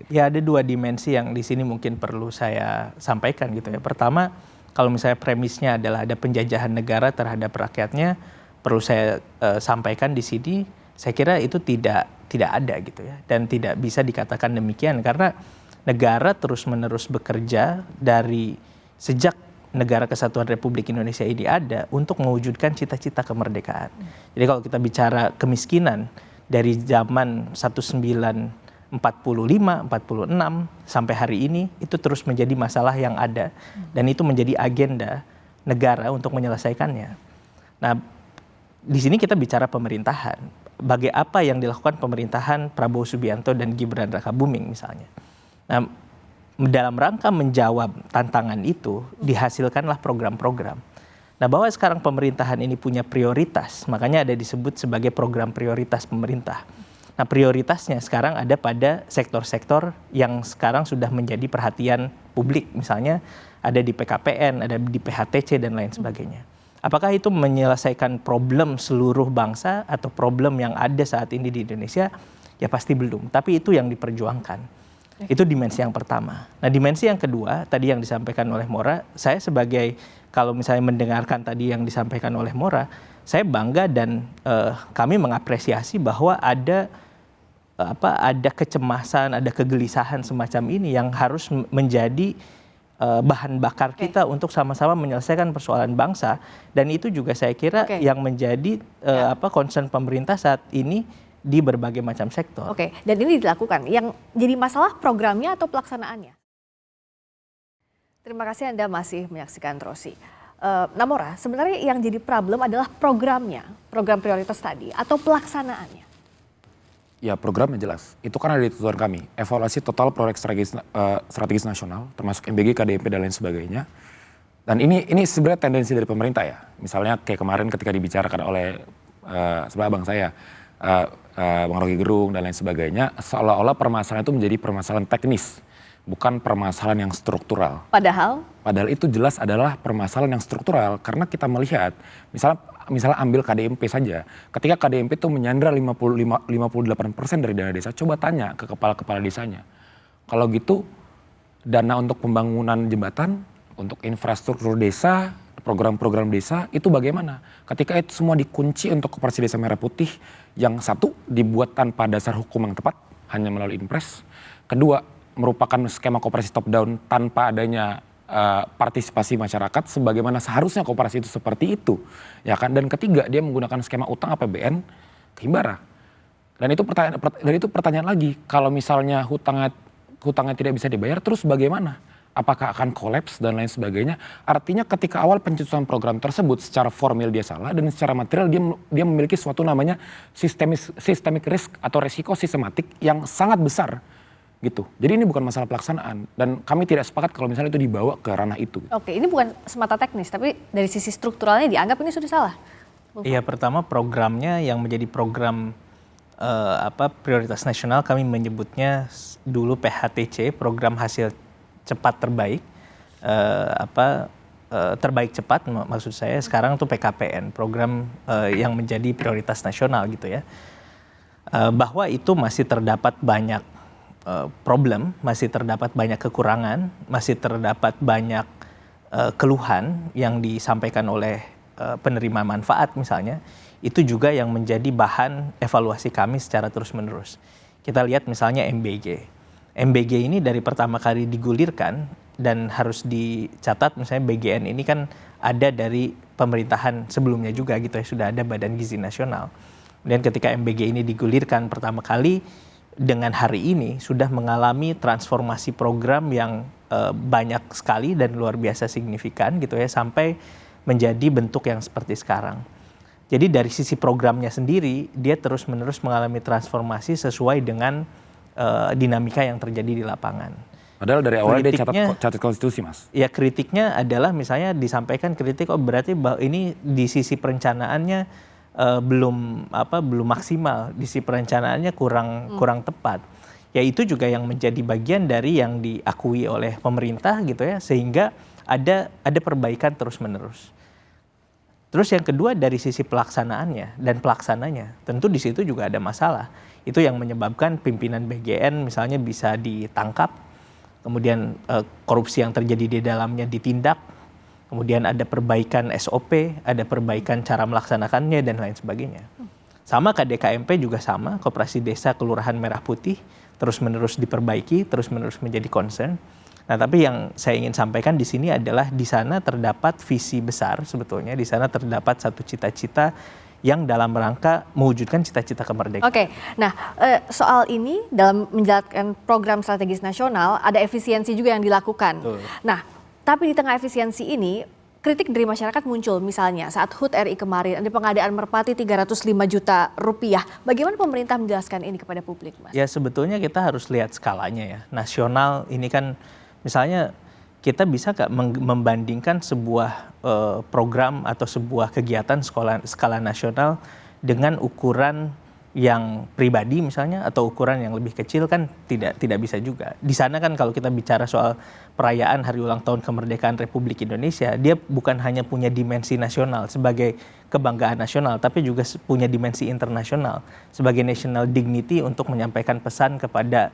Ya ada 2 dimensi yang di sini mungkin perlu saya sampaikan gitu ya. Pertama, kalau misalnya premisnya adalah ada penjajahan negara terhadap rakyatnya, perlu saya sampaikan di sini, saya kira itu tidak ada gitu ya, dan tidak bisa dikatakan demikian karena negara terus-menerus bekerja dari sejak negara kesatuan Republik Indonesia ini ada untuk mewujudkan cita-cita kemerdekaan. Jadi kalau kita bicara kemiskinan dari zaman 1945, 46 sampai hari ini itu terus menjadi masalah yang ada dan itu menjadi agenda negara untuk menyelesaikannya. Nah, di sini kita bicara pemerintahan. Bagaimana apa yang dilakukan pemerintahan Prabowo Subianto dan Gibran Rakabuming misalnya. Nah, dalam rangka menjawab tantangan itu dihasilkanlah program-program. Nah, bahwa sekarang pemerintahan ini punya prioritas, makanya ada disebut sebagai program prioritas pemerintah. Nah, prioritasnya sekarang ada pada sektor-sektor yang sekarang sudah menjadi perhatian publik. Misalnya ada di PKPN, ada di PHTC dan lain sebagainya. Apakah itu menyelesaikan problem seluruh bangsa atau problem yang ada saat ini di Indonesia? Ya pasti belum, tapi itu yang diperjuangkan. Itu dimensi yang pertama. Nah, dimensi yang kedua tadi yang disampaikan oleh Mora, saya sebagai kalau misalnya mendengarkan tadi yang disampaikan oleh Mora, saya bangga dan kami mengapresiasi bahwa ada kecemasan, ada kegelisahan semacam ini yang harus menjadi bahan bakar kita untuk sama-sama menyelesaikan persoalan bangsa, dan itu juga saya kira yang menjadi concern pemerintah saat ini di berbagai macam sektor. Oke, dan ini dilakukan. Yang jadi masalah programnya atau pelaksanaannya? Terima kasih Anda masih menyaksikan Rosi. Namora, sebenarnya yang jadi problem adalah programnya, program prioritas tadi, atau pelaksanaannya? Ya, programnya jelas. Itu kan ada di tujuan kami. Evaluasi total proyek strategis nasional, termasuk MBG, KDMP, dan lain sebagainya. Dan ini sebenarnya tendensi dari pemerintah ya. Misalnya kayak kemarin ketika dibicarakan oleh sebelah abang saya, Bang Rocky Gerung dan lain sebagainya, seolah-olah permasalahan itu menjadi permasalahan teknis, bukan permasalahan yang struktural. Padahal itu jelas adalah permasalahan yang struktural, karena kita melihat, misalnya ambil KDMP saja, ketika KDMP itu menyandra 58% dari dana desa, coba tanya ke kepala-kepala desanya. Kalau gitu, dana untuk pembangunan jembatan, untuk infrastruktur desa, program-program desa itu bagaimana? Ketika itu semua dikunci untuk Koperasi Desa Merah Putih, yang satu dibuat tanpa dasar hukum yang tepat, hanya melalui impres. Kedua, merupakan skema koperasi top down tanpa adanya partisipasi masyarakat sebagaimana seharusnya koperasi itu seperti itu, ya kan? Dan ketiga, dia menggunakan skema utang APBN ke Himbara. Dan itu pertanyaan lagi, kalau misalnya hutangnya tidak bisa dibayar, terus bagaimana? Apakah akan kolaps dan lain sebagainya? Artinya ketika awal pencetusan program tersebut secara formil dia salah, dan secara material dia memiliki suatu namanya systemic risk atau resiko sistematik yang sangat besar gitu. Jadi ini bukan masalah pelaksanaan, dan kami tidak sepakat kalau misalnya itu dibawa ke ranah itu. Oke, ini bukan semata teknis, tapi dari sisi strukturalnya dianggap ini sudah salah. Iya, pertama programnya yang menjadi program prioritas nasional, kami menyebutnya dulu PHTC, program hasil cepat terbaik, terbaik cepat maksud saya. Sekarang tuh PKPN, program yang menjadi prioritas nasional gitu ya. Bahwa itu masih terdapat banyak problem, masih terdapat banyak kekurangan, masih terdapat banyak keluhan yang disampaikan oleh penerima manfaat misalnya, itu juga yang menjadi bahan evaluasi kami secara terus-menerus. Kita lihat misalnya MBG. MBG ini dari pertama kali digulirkan, dan harus dicatat misalnya BGN ini kan ada dari pemerintahan sebelumnya juga gitu ya, sudah ada Badan Gizi Nasional. Dan ketika MBG ini digulirkan pertama kali, dengan hari ini sudah mengalami transformasi program yang banyak sekali dan luar biasa signifikan gitu ya, sampai menjadi bentuk yang seperti sekarang. Jadi dari sisi programnya sendiri, dia terus-menerus mengalami transformasi sesuai dengan dinamika yang terjadi di lapangan. Padahal dari awal dia catat konstitusi, Mas. Ya, kritiknya adalah misalnya disampaikan kritik, berarti bahwa ini di sisi perencanaannya belum maksimal, di sisi perencanaannya kurang tepat. Ya, itu juga yang menjadi bagian dari yang diakui oleh pemerintah gitu ya, sehingga ada perbaikan terus-menerus. Terus yang kedua dari sisi pelaksanaannya dan pelaksananya, tentu di situ juga ada masalah. Itu yang menyebabkan pimpinan BGN misalnya bisa ditangkap, kemudian korupsi yang terjadi di dalamnya ditindak, kemudian ada perbaikan SOP, ada perbaikan cara melaksanakannya dan lain sebagainya. Sama KDKMP juga sama, Koperasi Desa Kelurahan Merah Putih terus-menerus diperbaiki, terus-menerus menjadi concern. Nah, tapi yang saya ingin sampaikan di sini adalah di sana terdapat visi besar sebetulnya, di sana terdapat satu cita-cita yang dalam rangka mewujudkan cita-cita kemerdekaan. Oke, nah soal ini dalam menjalankan program strategis nasional ada efisiensi juga yang dilakukan. Betul. Nah, tapi di tengah efisiensi ini kritik dari masyarakat muncul, misalnya saat HUT RI kemarin ada pengadaan merpati 305 juta rupiah. Bagaimana pemerintah menjelaskan ini kepada publik, Mas? Ya sebetulnya kita harus lihat skalanya ya. Nasional ini kan misalnya kita bisa nggak membandingkan sebuah program atau sebuah kegiatan skala nasional dengan ukuran yang pribadi misalnya atau ukuran yang lebih kecil kan tidak bisa juga. Di sana kan kalau kita bicara soal perayaan hari ulang tahun kemerdekaan Republik Indonesia, dia bukan hanya punya dimensi nasional sebagai kebanggaan nasional, tapi juga punya dimensi internasional sebagai national dignity untuk menyampaikan pesan kepada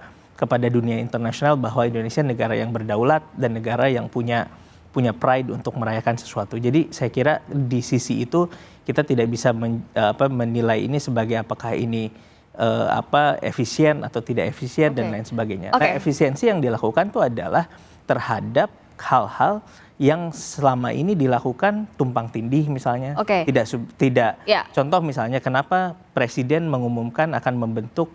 dunia internasional bahwa Indonesia negara yang berdaulat dan negara yang punya pride untuk merayakan sesuatu. Jadi saya kira di sisi itu kita tidak bisa menilai ini sebagai apakah ini efisien atau tidak efisien dan lain sebagainya. Nah, efisiensi yang dilakukan itu adalah terhadap hal-hal yang selama ini dilakukan tumpang tindih misalnya. Tidak. Contoh misalnya kenapa Presiden mengumumkan akan membentuk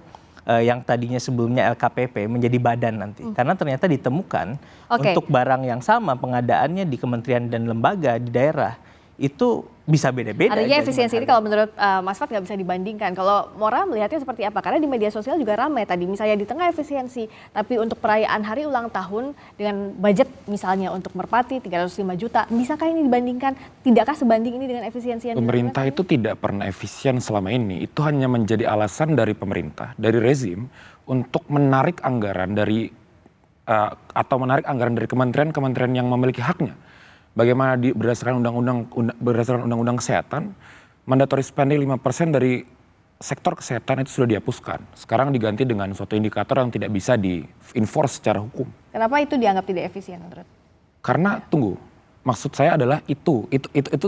yang tadinya sebelumnya LKPP menjadi badan nanti. Karena ternyata ditemukan untuk barang yang sama pengadaannya di kementerian dan lembaga di daerah itu bisa beda-beda. Artinya efisiensi ini kalau menurut Mas Fad nggak bisa dibandingkan. Kalau Mora melihatnya seperti apa? Karena di media sosial juga ramai tadi. Misalnya di tengah efisiensi, tapi untuk perayaan hari ulang tahun dengan budget misalnya untuk merpati 305 juta, bisakah ini dibandingkan? Tidakkah sebanding ini dengan efisiensi yang pemerintah itu tidak pernah efisien selama ini. Itu hanya menjadi alasan dari pemerintah, dari rezim untuk menarik anggaran dari atau menarik anggaran dari kementerian-kementerian yang memiliki haknya. Bagaimana berdasarkan undang-undang kesehatan, mandatory spending 5% dari sektor kesehatan itu sudah dihapuskan. Sekarang diganti dengan suatu indikator yang tidak bisa di-enforce secara hukum. Kenapa itu dianggap tidak efisien menurut? Karena tunggu, maksud saya adalah itu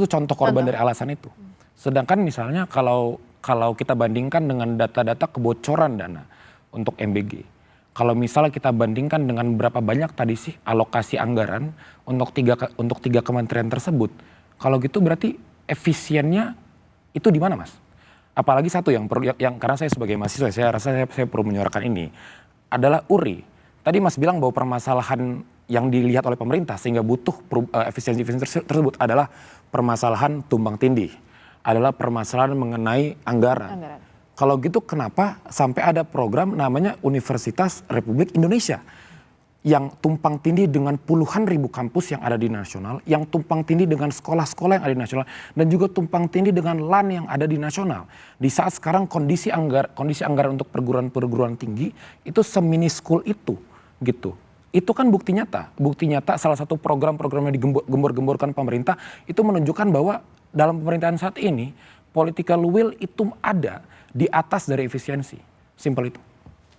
contoh korban dari alasan itu. Sedangkan misalnya kalau kita bandingkan dengan data-data kebocoran dana untuk MBG. Kalau misalnya kita bandingkan dengan berapa banyak tadi sih alokasi anggaran untuk tiga kementerian tersebut, kalau gitu berarti efisiennya itu di mana, Mas? Apalagi satu yang karena saya sebagai mahasiswa saya rasa saya perlu menyuarakan ini adalah URI. Tadi Mas bilang bahwa permasalahan yang dilihat oleh pemerintah sehingga butuh efisiensi tersebut adalah permasalahan tumpang tindih, adalah permasalahan mengenai anggaran. Kalau gitu kenapa sampai ada program namanya Universitas Republik Indonesia yang tumpang tindih dengan puluhan ribu kampus yang ada di nasional, yang tumpang tindih dengan sekolah-sekolah yang ada di nasional, dan juga tumpang tindih dengan LAN yang ada di nasional. Di saat sekarang kondisi anggaran untuk perguruan tinggi itu seminiskul itu, gitu. Itu kan bukti nyata salah satu program-program yang digembor-gemborkan pemerintah itu menunjukkan bahwa dalam pemerintahan saat ini political will itu ada di atas dari efisiensi. Simpel itu.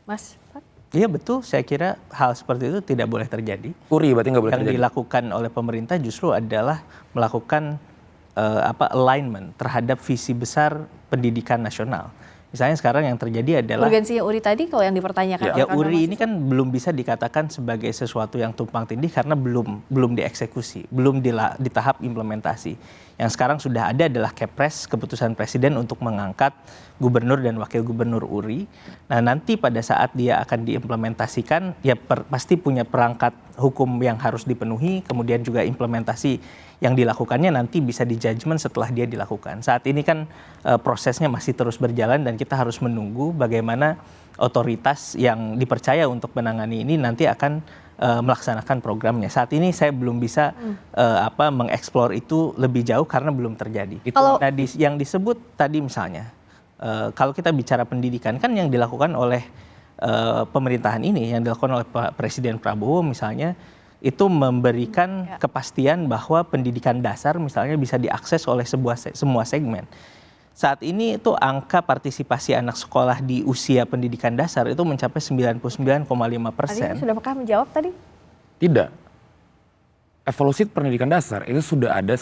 Mas? Iya betul, saya kira hal seperti itu tidak boleh terjadi. URI berarti nggak boleh terjadi. Yang dilakukan oleh pemerintah justru adalah melakukan alignment terhadap visi besar pendidikan nasional. Misalnya sekarang yang terjadi adalah urgensinya URI tadi kalau yang dipertanyakan. Ya URI ini kan belum bisa dikatakan sebagai sesuatu yang tumpang tindih karena belum dieksekusi, belum di tahap implementasi. Yang sekarang sudah ada adalah Kepres, keputusan Presiden untuk mengangkat gubernur dan wakil gubernur URI. Nah nanti pada saat dia akan diimplementasikan, ya pasti punya perangkat hukum yang harus dipenuhi, kemudian juga implementasi yang dilakukannya nanti bisa di-judgment setelah dia dilakukan. Saat ini kan prosesnya masih terus berjalan dan kita harus menunggu bagaimana otoritas yang dipercaya untuk menangani ini nanti akan melaksanakan programnya. Saat ini saya belum bisa mengeksplor itu lebih jauh karena belum terjadi. Nah, yang disebut tadi misalnya, kalau kita bicara pendidikan kan yang dilakukan oleh pemerintahan ini, yang dilakukan oleh Presiden Prabowo misalnya, itu memberikan kepastian bahwa pendidikan dasar misalnya bisa diakses oleh semua segmen. Saat ini itu angka partisipasi anak sekolah di usia pendidikan dasar itu mencapai 99,5%. Sudah pernah menjawab tadi? Tidak. Evolusi pendidikan dasar itu sudah ada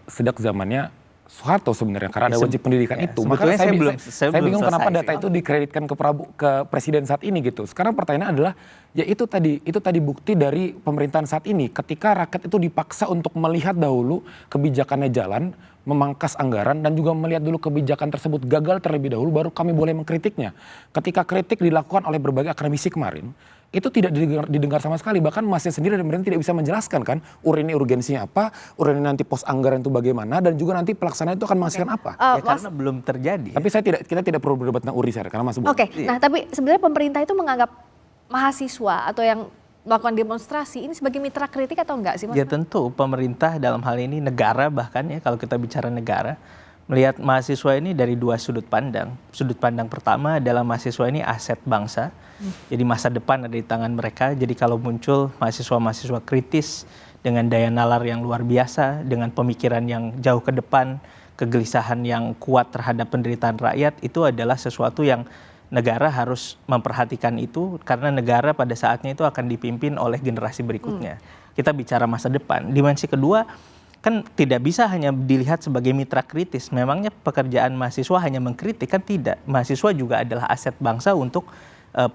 sejak zamannya Soeharto sebenarnya karena ada wajib pendidikan itu. Sebetulnya Maka saya saya bingung belum kenapa selesai data sih. itu dikreditkan ke presiden saat ini gitu. Sekarang pertanyaan adalah ya itu tadi bukti dari pemerintahan saat ini ketika rakyat itu dipaksa untuk melihat dahulu kebijakannya jalan, memangkas anggaran dan juga melihat dulu kebijakan tersebut gagal terlebih dahulu baru kami boleh mengkritiknya. Ketika kritik dilakukan oleh berbagai akademisi kemarin, itu tidak didengar sama sekali. Bahkan masih sendiri dan pemerintah tidak bisa menjelaskan kan ini urgensinya apa, ini nanti pos anggaran itu bagaimana, dan juga nanti pelaksanaan itu akan menghasilkan apa. Ya, karena belum terjadi. Tapi kita tidak perlu berdebat tentang URI karena masih belum. Oke, nah tapi sebenarnya pemerintah itu menganggap mahasiswa atau yang melakukan demonstrasi ini sebagai mitra kritik atau enggak sih Mas? Ya tentu pemerintah dalam hal ini negara bahkan ya kalau kita bicara negara melihat mahasiswa ini dari dua sudut pandang. Sudut pandang pertama adalah mahasiswa ini aset bangsa. Jadi masa depan ada di tangan mereka. Jadi kalau muncul mahasiswa-mahasiswa kritis dengan daya nalar yang luar biasa, dengan pemikiran yang jauh ke depan, kegelisahan yang kuat terhadap penderitaan rakyat, itu adalah sesuatu yang negara harus memperhatikan itu karena negara pada saatnya itu akan dipimpin oleh generasi berikutnya. Kita bicara masa depan. Dimensi kedua, kan tidak bisa hanya dilihat sebagai mitra kritis. Memangnya pekerjaan mahasiswa hanya mengkritik? Kan tidak. Mahasiswa juga adalah aset bangsa untuk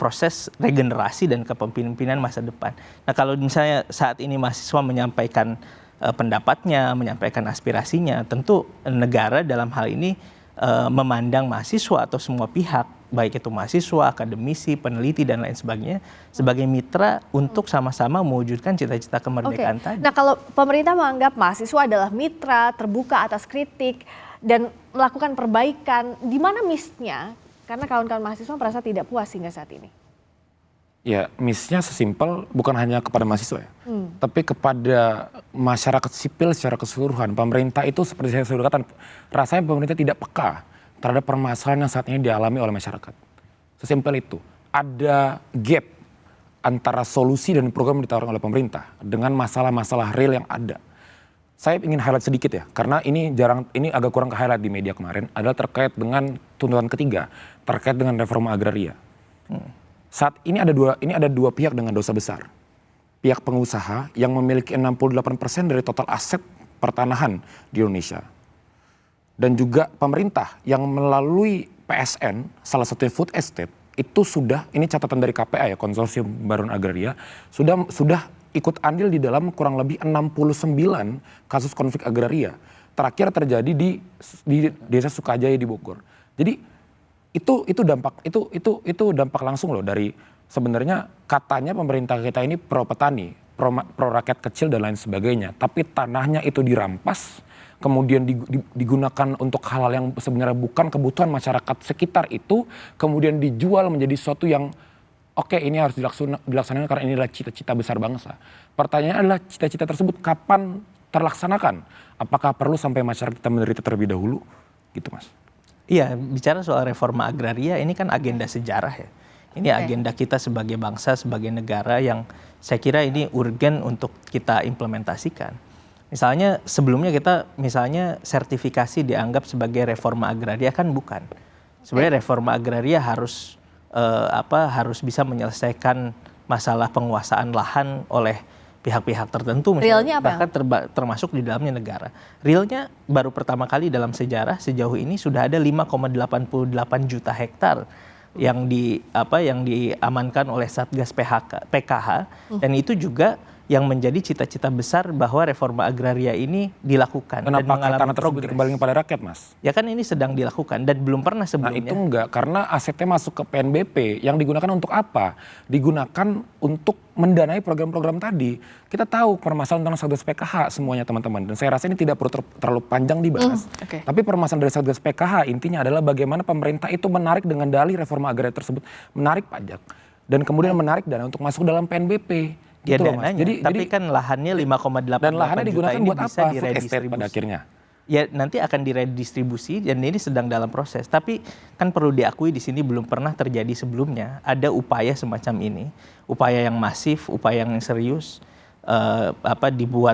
proses regenerasi dan kepemimpinan masa depan. Nah kalau misalnya saat ini mahasiswa menyampaikan pendapatnya, menyampaikan aspirasinya, tentu negara dalam hal ini memandang mahasiswa atau semua pihak, baik itu mahasiswa, akademisi, peneliti, dan lain sebagainya, sebagai mitra untuk sama-sama mewujudkan cita-cita kemerdekaan tadi. Nah kalau pemerintah menganggap mahasiswa adalah mitra, terbuka atas kritik, dan melakukan perbaikan, di mana miss-nya? Karena kawan-kawan mahasiswa merasa tidak puas hingga saat ini. Ya, miss-nya sesimpel bukan hanya kepada mahasiswa ya, tapi kepada masyarakat sipil secara keseluruhan. Pemerintah itu seperti saya sudah katakan, rasanya pemerintah tidak peka terhadap permasalahan yang saat ini dialami oleh masyarakat. Sesimpel itu. Ada gap antara solusi dan program yang ditawarkan oleh pemerintah dengan masalah-masalah real yang ada. Saya ingin highlight sedikit ya, karena ini agak kurang ke-highlight di media kemarin, adalah terkait dengan tuntutan ketiga, terkait dengan reforma agraria. Saat ini ada dua pihak dengan dosa besar. Pihak pengusaha yang memiliki 68% dari total aset pertanahan di Indonesia. Dan juga pemerintah yang melalui PSN, salah satunya food estate, itu sudah, ini catatan dari KPA ya, Konsorsium Pembaruan Agraria, sudah ikut andil di dalam kurang lebih 69 kasus konflik agraria. Terakhir terjadi di Desa Sukajaya di Bogor. Jadi itu dampak langsung loh dari sebenarnya katanya pemerintah kita ini pro petani, pro rakyat kecil dan lain sebagainya. Tapi tanahnya itu dirampas, kemudian digunakan untuk hal-hal yang sebenarnya bukan kebutuhan masyarakat sekitar itu, kemudian dijual menjadi sesuatu yang oke, ini harus dilaksanakan karena ini adalah cita-cita besar bangsa. Pertanyaannya adalah cita-cita tersebut kapan terlaksanakan? Apakah perlu sampai masyarakat kita menderita terlebih dahulu? Gitu Mas. Iya, bicara soal reforma agraria ini kan agenda sejarah ya. Ini agenda kita sebagai bangsa, sebagai negara yang saya kira ini urgen untuk kita implementasikan. Misalnya sebelumnya misalnya sertifikasi dianggap sebagai reforma agraria kan bukan. Sebenarnya reforma agraria harus bisa menyelesaikan masalah penguasaan lahan oleh pihak-pihak tertentu, misalnya, bahkan termasuk di dalamnya negara. Realnya baru pertama kali dalam sejarah sejauh ini sudah ada 5,88 juta hektar yang diamankan oleh Satgas PKH, dan itu juga yang menjadi cita-cita besar bahwa reforma agraria ini dilakukan. Kenapa dan mengalami progres kembali kepada rakyat, Mas? Ya kan ini sedang dilakukan dan belum pernah sebelumnya. Nah itu enggak, karena asetnya masuk ke PNBP yang digunakan untuk apa? Digunakan untuk mendanai program-program tadi. Kita tahu permasalahan tentang Satgas PKH semuanya teman-teman. Dan saya rasa ini tidak perlu terlalu panjang dibahas. Tapi permasalahan dari Satgas PKH intinya adalah bagaimana pemerintah itu menarik dengan dalih reforma agraria tersebut, menarik pajak dan kemudian menarik dana untuk masuk dalam PNBP. Ya gitu dananya, tapi kan lahannya 5,88 dan lahannya juta ini buat bisa apa? Food estate diredistribusi. pada akhirnya. Ya nanti akan diredistribusi dan ini sedang dalam proses. Tapi kan perlu diakui di sini belum pernah terjadi sebelumnya. Ada upaya semacam ini, upaya yang masif, upaya yang serius,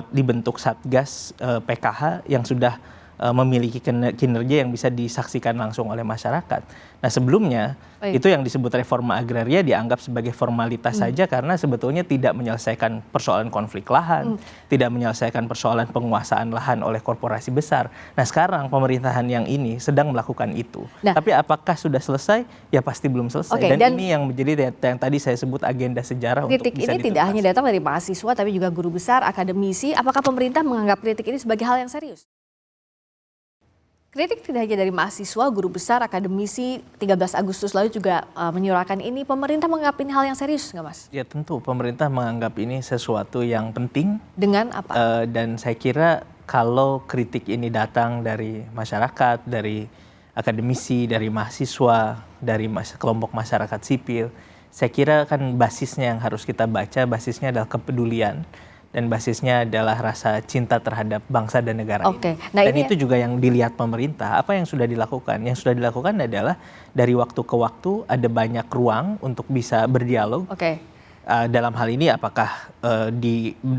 dibentuk Satgas PKH yang sudah memiliki kinerja yang bisa disaksikan langsung oleh masyarakat. Nah sebelumnya itu yang disebut reforma agraria dianggap sebagai formalitas saja karena sebetulnya tidak menyelesaikan persoalan konflik lahan, tidak menyelesaikan persoalan penguasaan lahan oleh korporasi besar. Nah sekarang pemerintahan yang ini sedang melakukan itu. Nah, tapi apakah sudah selesai? Ya pasti belum selesai. Dan ini yang menjadi yang tadi saya sebut agenda sejarah untuk bisa kritik ini tidak hanya datang dari mahasiswa tapi juga guru besar, akademisi. Apakah pemerintah menganggap kritik ini sebagai hal yang serius? Kritik tidak hanya dari mahasiswa, guru besar, akademisi. 13 Agustus lalu juga menyuarakan ini. Pemerintah menganggap ini hal yang serius nggak, Mas? Ya tentu pemerintah menganggap ini sesuatu yang penting. Dengan apa? Dan saya kira kalau kritik ini datang dari masyarakat, dari akademisi, dari mahasiswa, dari kelompok masyarakat sipil, saya kira kan basisnya yang harus kita baca, basisnya adalah kepedulian. Dan basisnya adalah rasa cinta terhadap bangsa dan negara ini. Nah, dan itu juga yang dilihat pemerintah. Apa yang sudah dilakukan? Yang sudah dilakukan adalah dari waktu ke waktu ada banyak ruang untuk bisa berdialog. Dalam hal ini apakah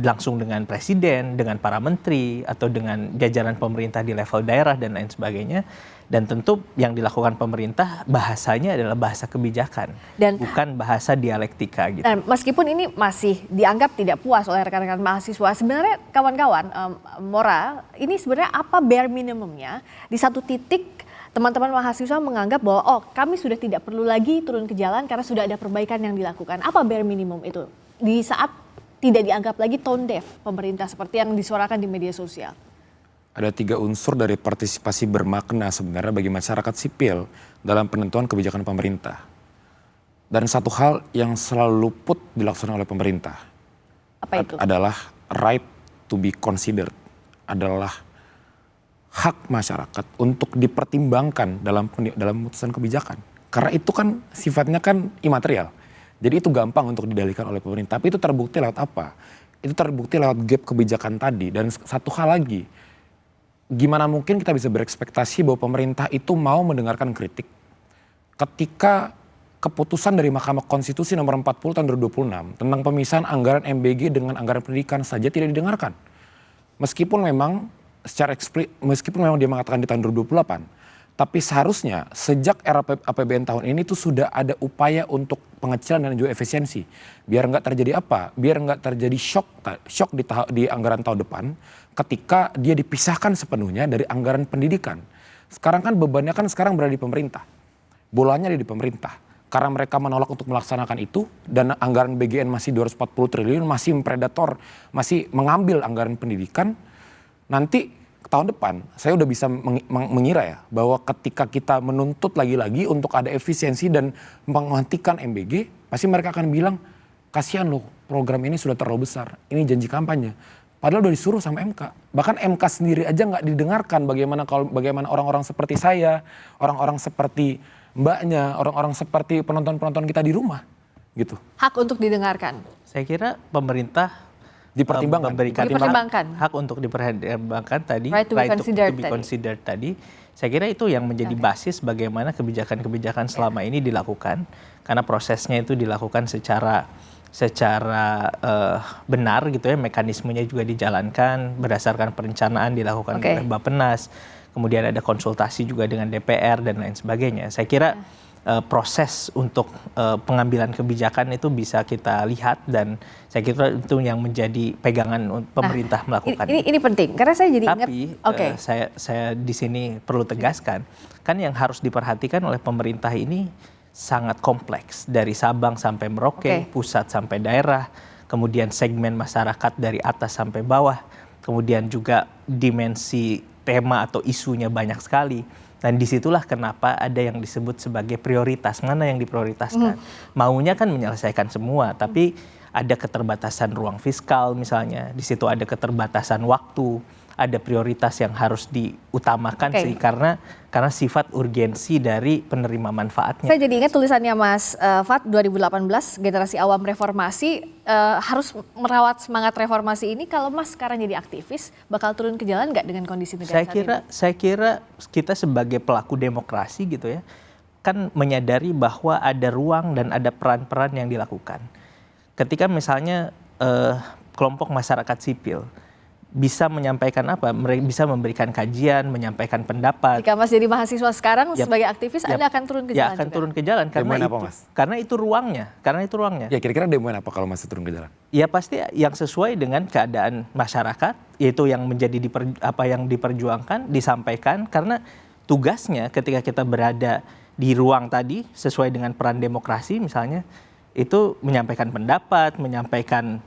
langsung dengan presiden, dengan para menteri, atau dengan jajaran pemerintah di level daerah dan lain sebagainya. Dan tentu yang dilakukan pemerintah bahasanya adalah bahasa kebijakan, bukan bahasa dialektika gitu. Dan meskipun ini masih dianggap tidak puas oleh rekan-rekan mahasiswa, sebenarnya kawan-kawan, Mora, ini sebenarnya apa bare minimumnya di satu titik teman-teman mahasiswa menganggap bahwa kami sudah tidak perlu lagi turun ke jalan karena sudah ada perbaikan yang dilakukan. Apa bare minimum itu di saat tidak dianggap lagi tone deaf pemerintah seperti yang disuarakan di media sosial? Ada 3 unsur dari partisipasi bermakna sebenarnya bagi masyarakat sipil dalam penentuan kebijakan pemerintah. Dan satu hal yang selalu luput dilaksanakan oleh pemerintah. Apa itu? Adalah right to be considered. Adalah hak masyarakat untuk dipertimbangkan dalam putusan kebijakan. Karena itu kan sifatnya kan imaterial. Jadi itu gampang untuk didalilkan oleh pemerintah. Tapi itu terbukti lewat apa? Itu terbukti lewat gap kebijakan tadi. Dan satu hal lagi, gimana mungkin kita bisa berekspektasi bahwa pemerintah itu mau mendengarkan kritik ketika keputusan dari Mahkamah Konstitusi nomor 40 tahun 2026 tentang pemisahan anggaran MBG dengan anggaran pendidikan saja tidak didengarkan. Meskipun memang dia mengatakan di tahun 2028, tapi seharusnya sejak era APBN tahun ini tuh sudah ada upaya untuk pengecilan dan juga efisiensi. Biar nggak terjadi apa? Biar nggak terjadi shock di anggaran tahun depan ketika dia dipisahkan sepenuhnya dari anggaran pendidikan. Sekarang kan bebannya kan sekarang berada di pemerintah. Bolanya ada di pemerintah. Karena mereka menolak untuk melaksanakan itu dan anggaran BGN masih 240 triliun, masih predator, masih mengambil anggaran pendidikan. Nanti tahun depan saya udah bisa mengira ya bahwa ketika kita menuntut lagi-lagi untuk ada efisiensi dan menghentikan MBG, pasti mereka akan bilang kasihan loh program ini sudah terlalu besar, ini janji kampanye. Padahal udah disuruh sama MK. Bahkan MK sendiri aja nggak didengarkan bagaimana orang-orang seperti saya, orang-orang seperti mbaknya, orang-orang seperti penonton-penonton kita di rumah gitu. Hak untuk didengarkan. Saya kira pemerintah dipertimbangkan. Hak untuk dipertimbangkan tadi, right to be considered tadi. Saya kira itu yang menjadi basis bagaimana kebijakan-kebijakan selama ini dilakukan, karena prosesnya itu dilakukan secara benar gitu ya, mekanismenya juga dijalankan berdasarkan perencanaan dilakukan oleh Bappenas, kemudian ada konsultasi juga dengan DPR dan lain sebagainya. Saya kira proses untuk pengambilan kebijakan itu bisa kita lihat dan saya kira itu yang menjadi pegangan pemerintah melakukan. Ini penting karena saya jadi ingat. Tapi saya di sini perlu tegaskan, kan yang harus diperhatikan oleh pemerintah ini sangat kompleks dari Sabang sampai Merauke, pusat sampai daerah, kemudian segmen masyarakat dari atas sampai bawah, kemudian juga dimensi tema atau isunya banyak sekali. Dan disitulah kenapa ada yang disebut sebagai prioritas. Mana yang diprioritaskan? Maunya kan menyelesaikan semua, tapi ada keterbatasan ruang fiskal misalnya. Di situ ada keterbatasan waktu, ada prioritas yang harus diutamakan sih karena sifat urgensi dari penerima manfaatnya. Saya jadi ingat tulisannya Mas Fat 2018, generasi awam reformasi harus merawat semangat reformasi ini. Kalau Mas sekarang jadi aktivis, bakal turun ke jalan nggak dengan kondisi negara saat ini? Saya kira kita sebagai pelaku demokrasi gitu ya, kan menyadari bahwa ada ruang dan ada peran-peran yang dilakukan. Ketika misalnya kelompok masyarakat sipil bisa menyampaikan apa? Mereka bisa memberikan kajian, menyampaikan pendapat. Jika Mas jadi mahasiswa sekarang Yap. sebagai aktivis, Yap. Anda akan turun ke jalan Ya akan juga? turun ke jalan Demoin karena apa, itu, Mas? karena itu ruangnya. Ya kira-kira demoin apa kalau masih turun ke jalan? Ya pasti yang sesuai dengan keadaan masyarakat, yaitu yang menjadi apa yang diperjuangkan, disampaikan, karena tugasnya ketika kita berada di ruang tadi sesuai dengan peran demokrasi misalnya, itu menyampaikan pendapat, menyampaikan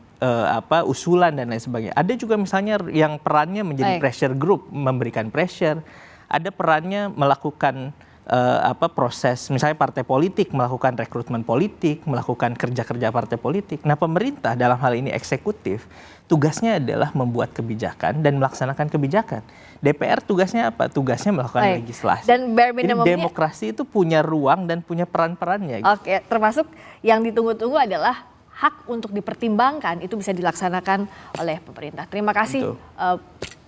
usulan dan lain sebagainya. Ada juga misalnya yang perannya menjadi pressure group, memberikan pressure. Ada perannya melakukan proses, misalnya partai politik melakukan rekrutmen politik, melakukan kerja-kerja partai politik. Nah, pemerintah dalam hal ini eksekutif, tugasnya adalah membuat kebijakan dan melaksanakan kebijakan. DPR tugasnya apa? Tugasnya melakukan legislasi. Dan bare Jadi minimumnya- demokrasi itu punya ruang dan punya peran-perannya. Gitu. Oke, termasuk yang ditunggu-tunggu adalah hak untuk dipertimbangkan itu bisa dilaksanakan oleh pemerintah. Terima kasih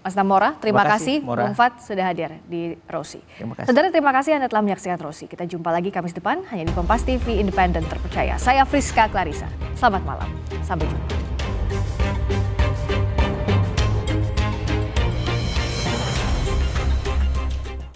Mas Namora, terima kasih Mora. Bung Fat sudah hadir di Rosi. Terima kasih. Saudara, terima kasih Anda telah menyaksikan Rosi. Kita jumpa lagi Kamis depan hanya di Kompas TV Independen Terpercaya. Saya Friska Clarissa. Selamat malam. Sampai jumpa.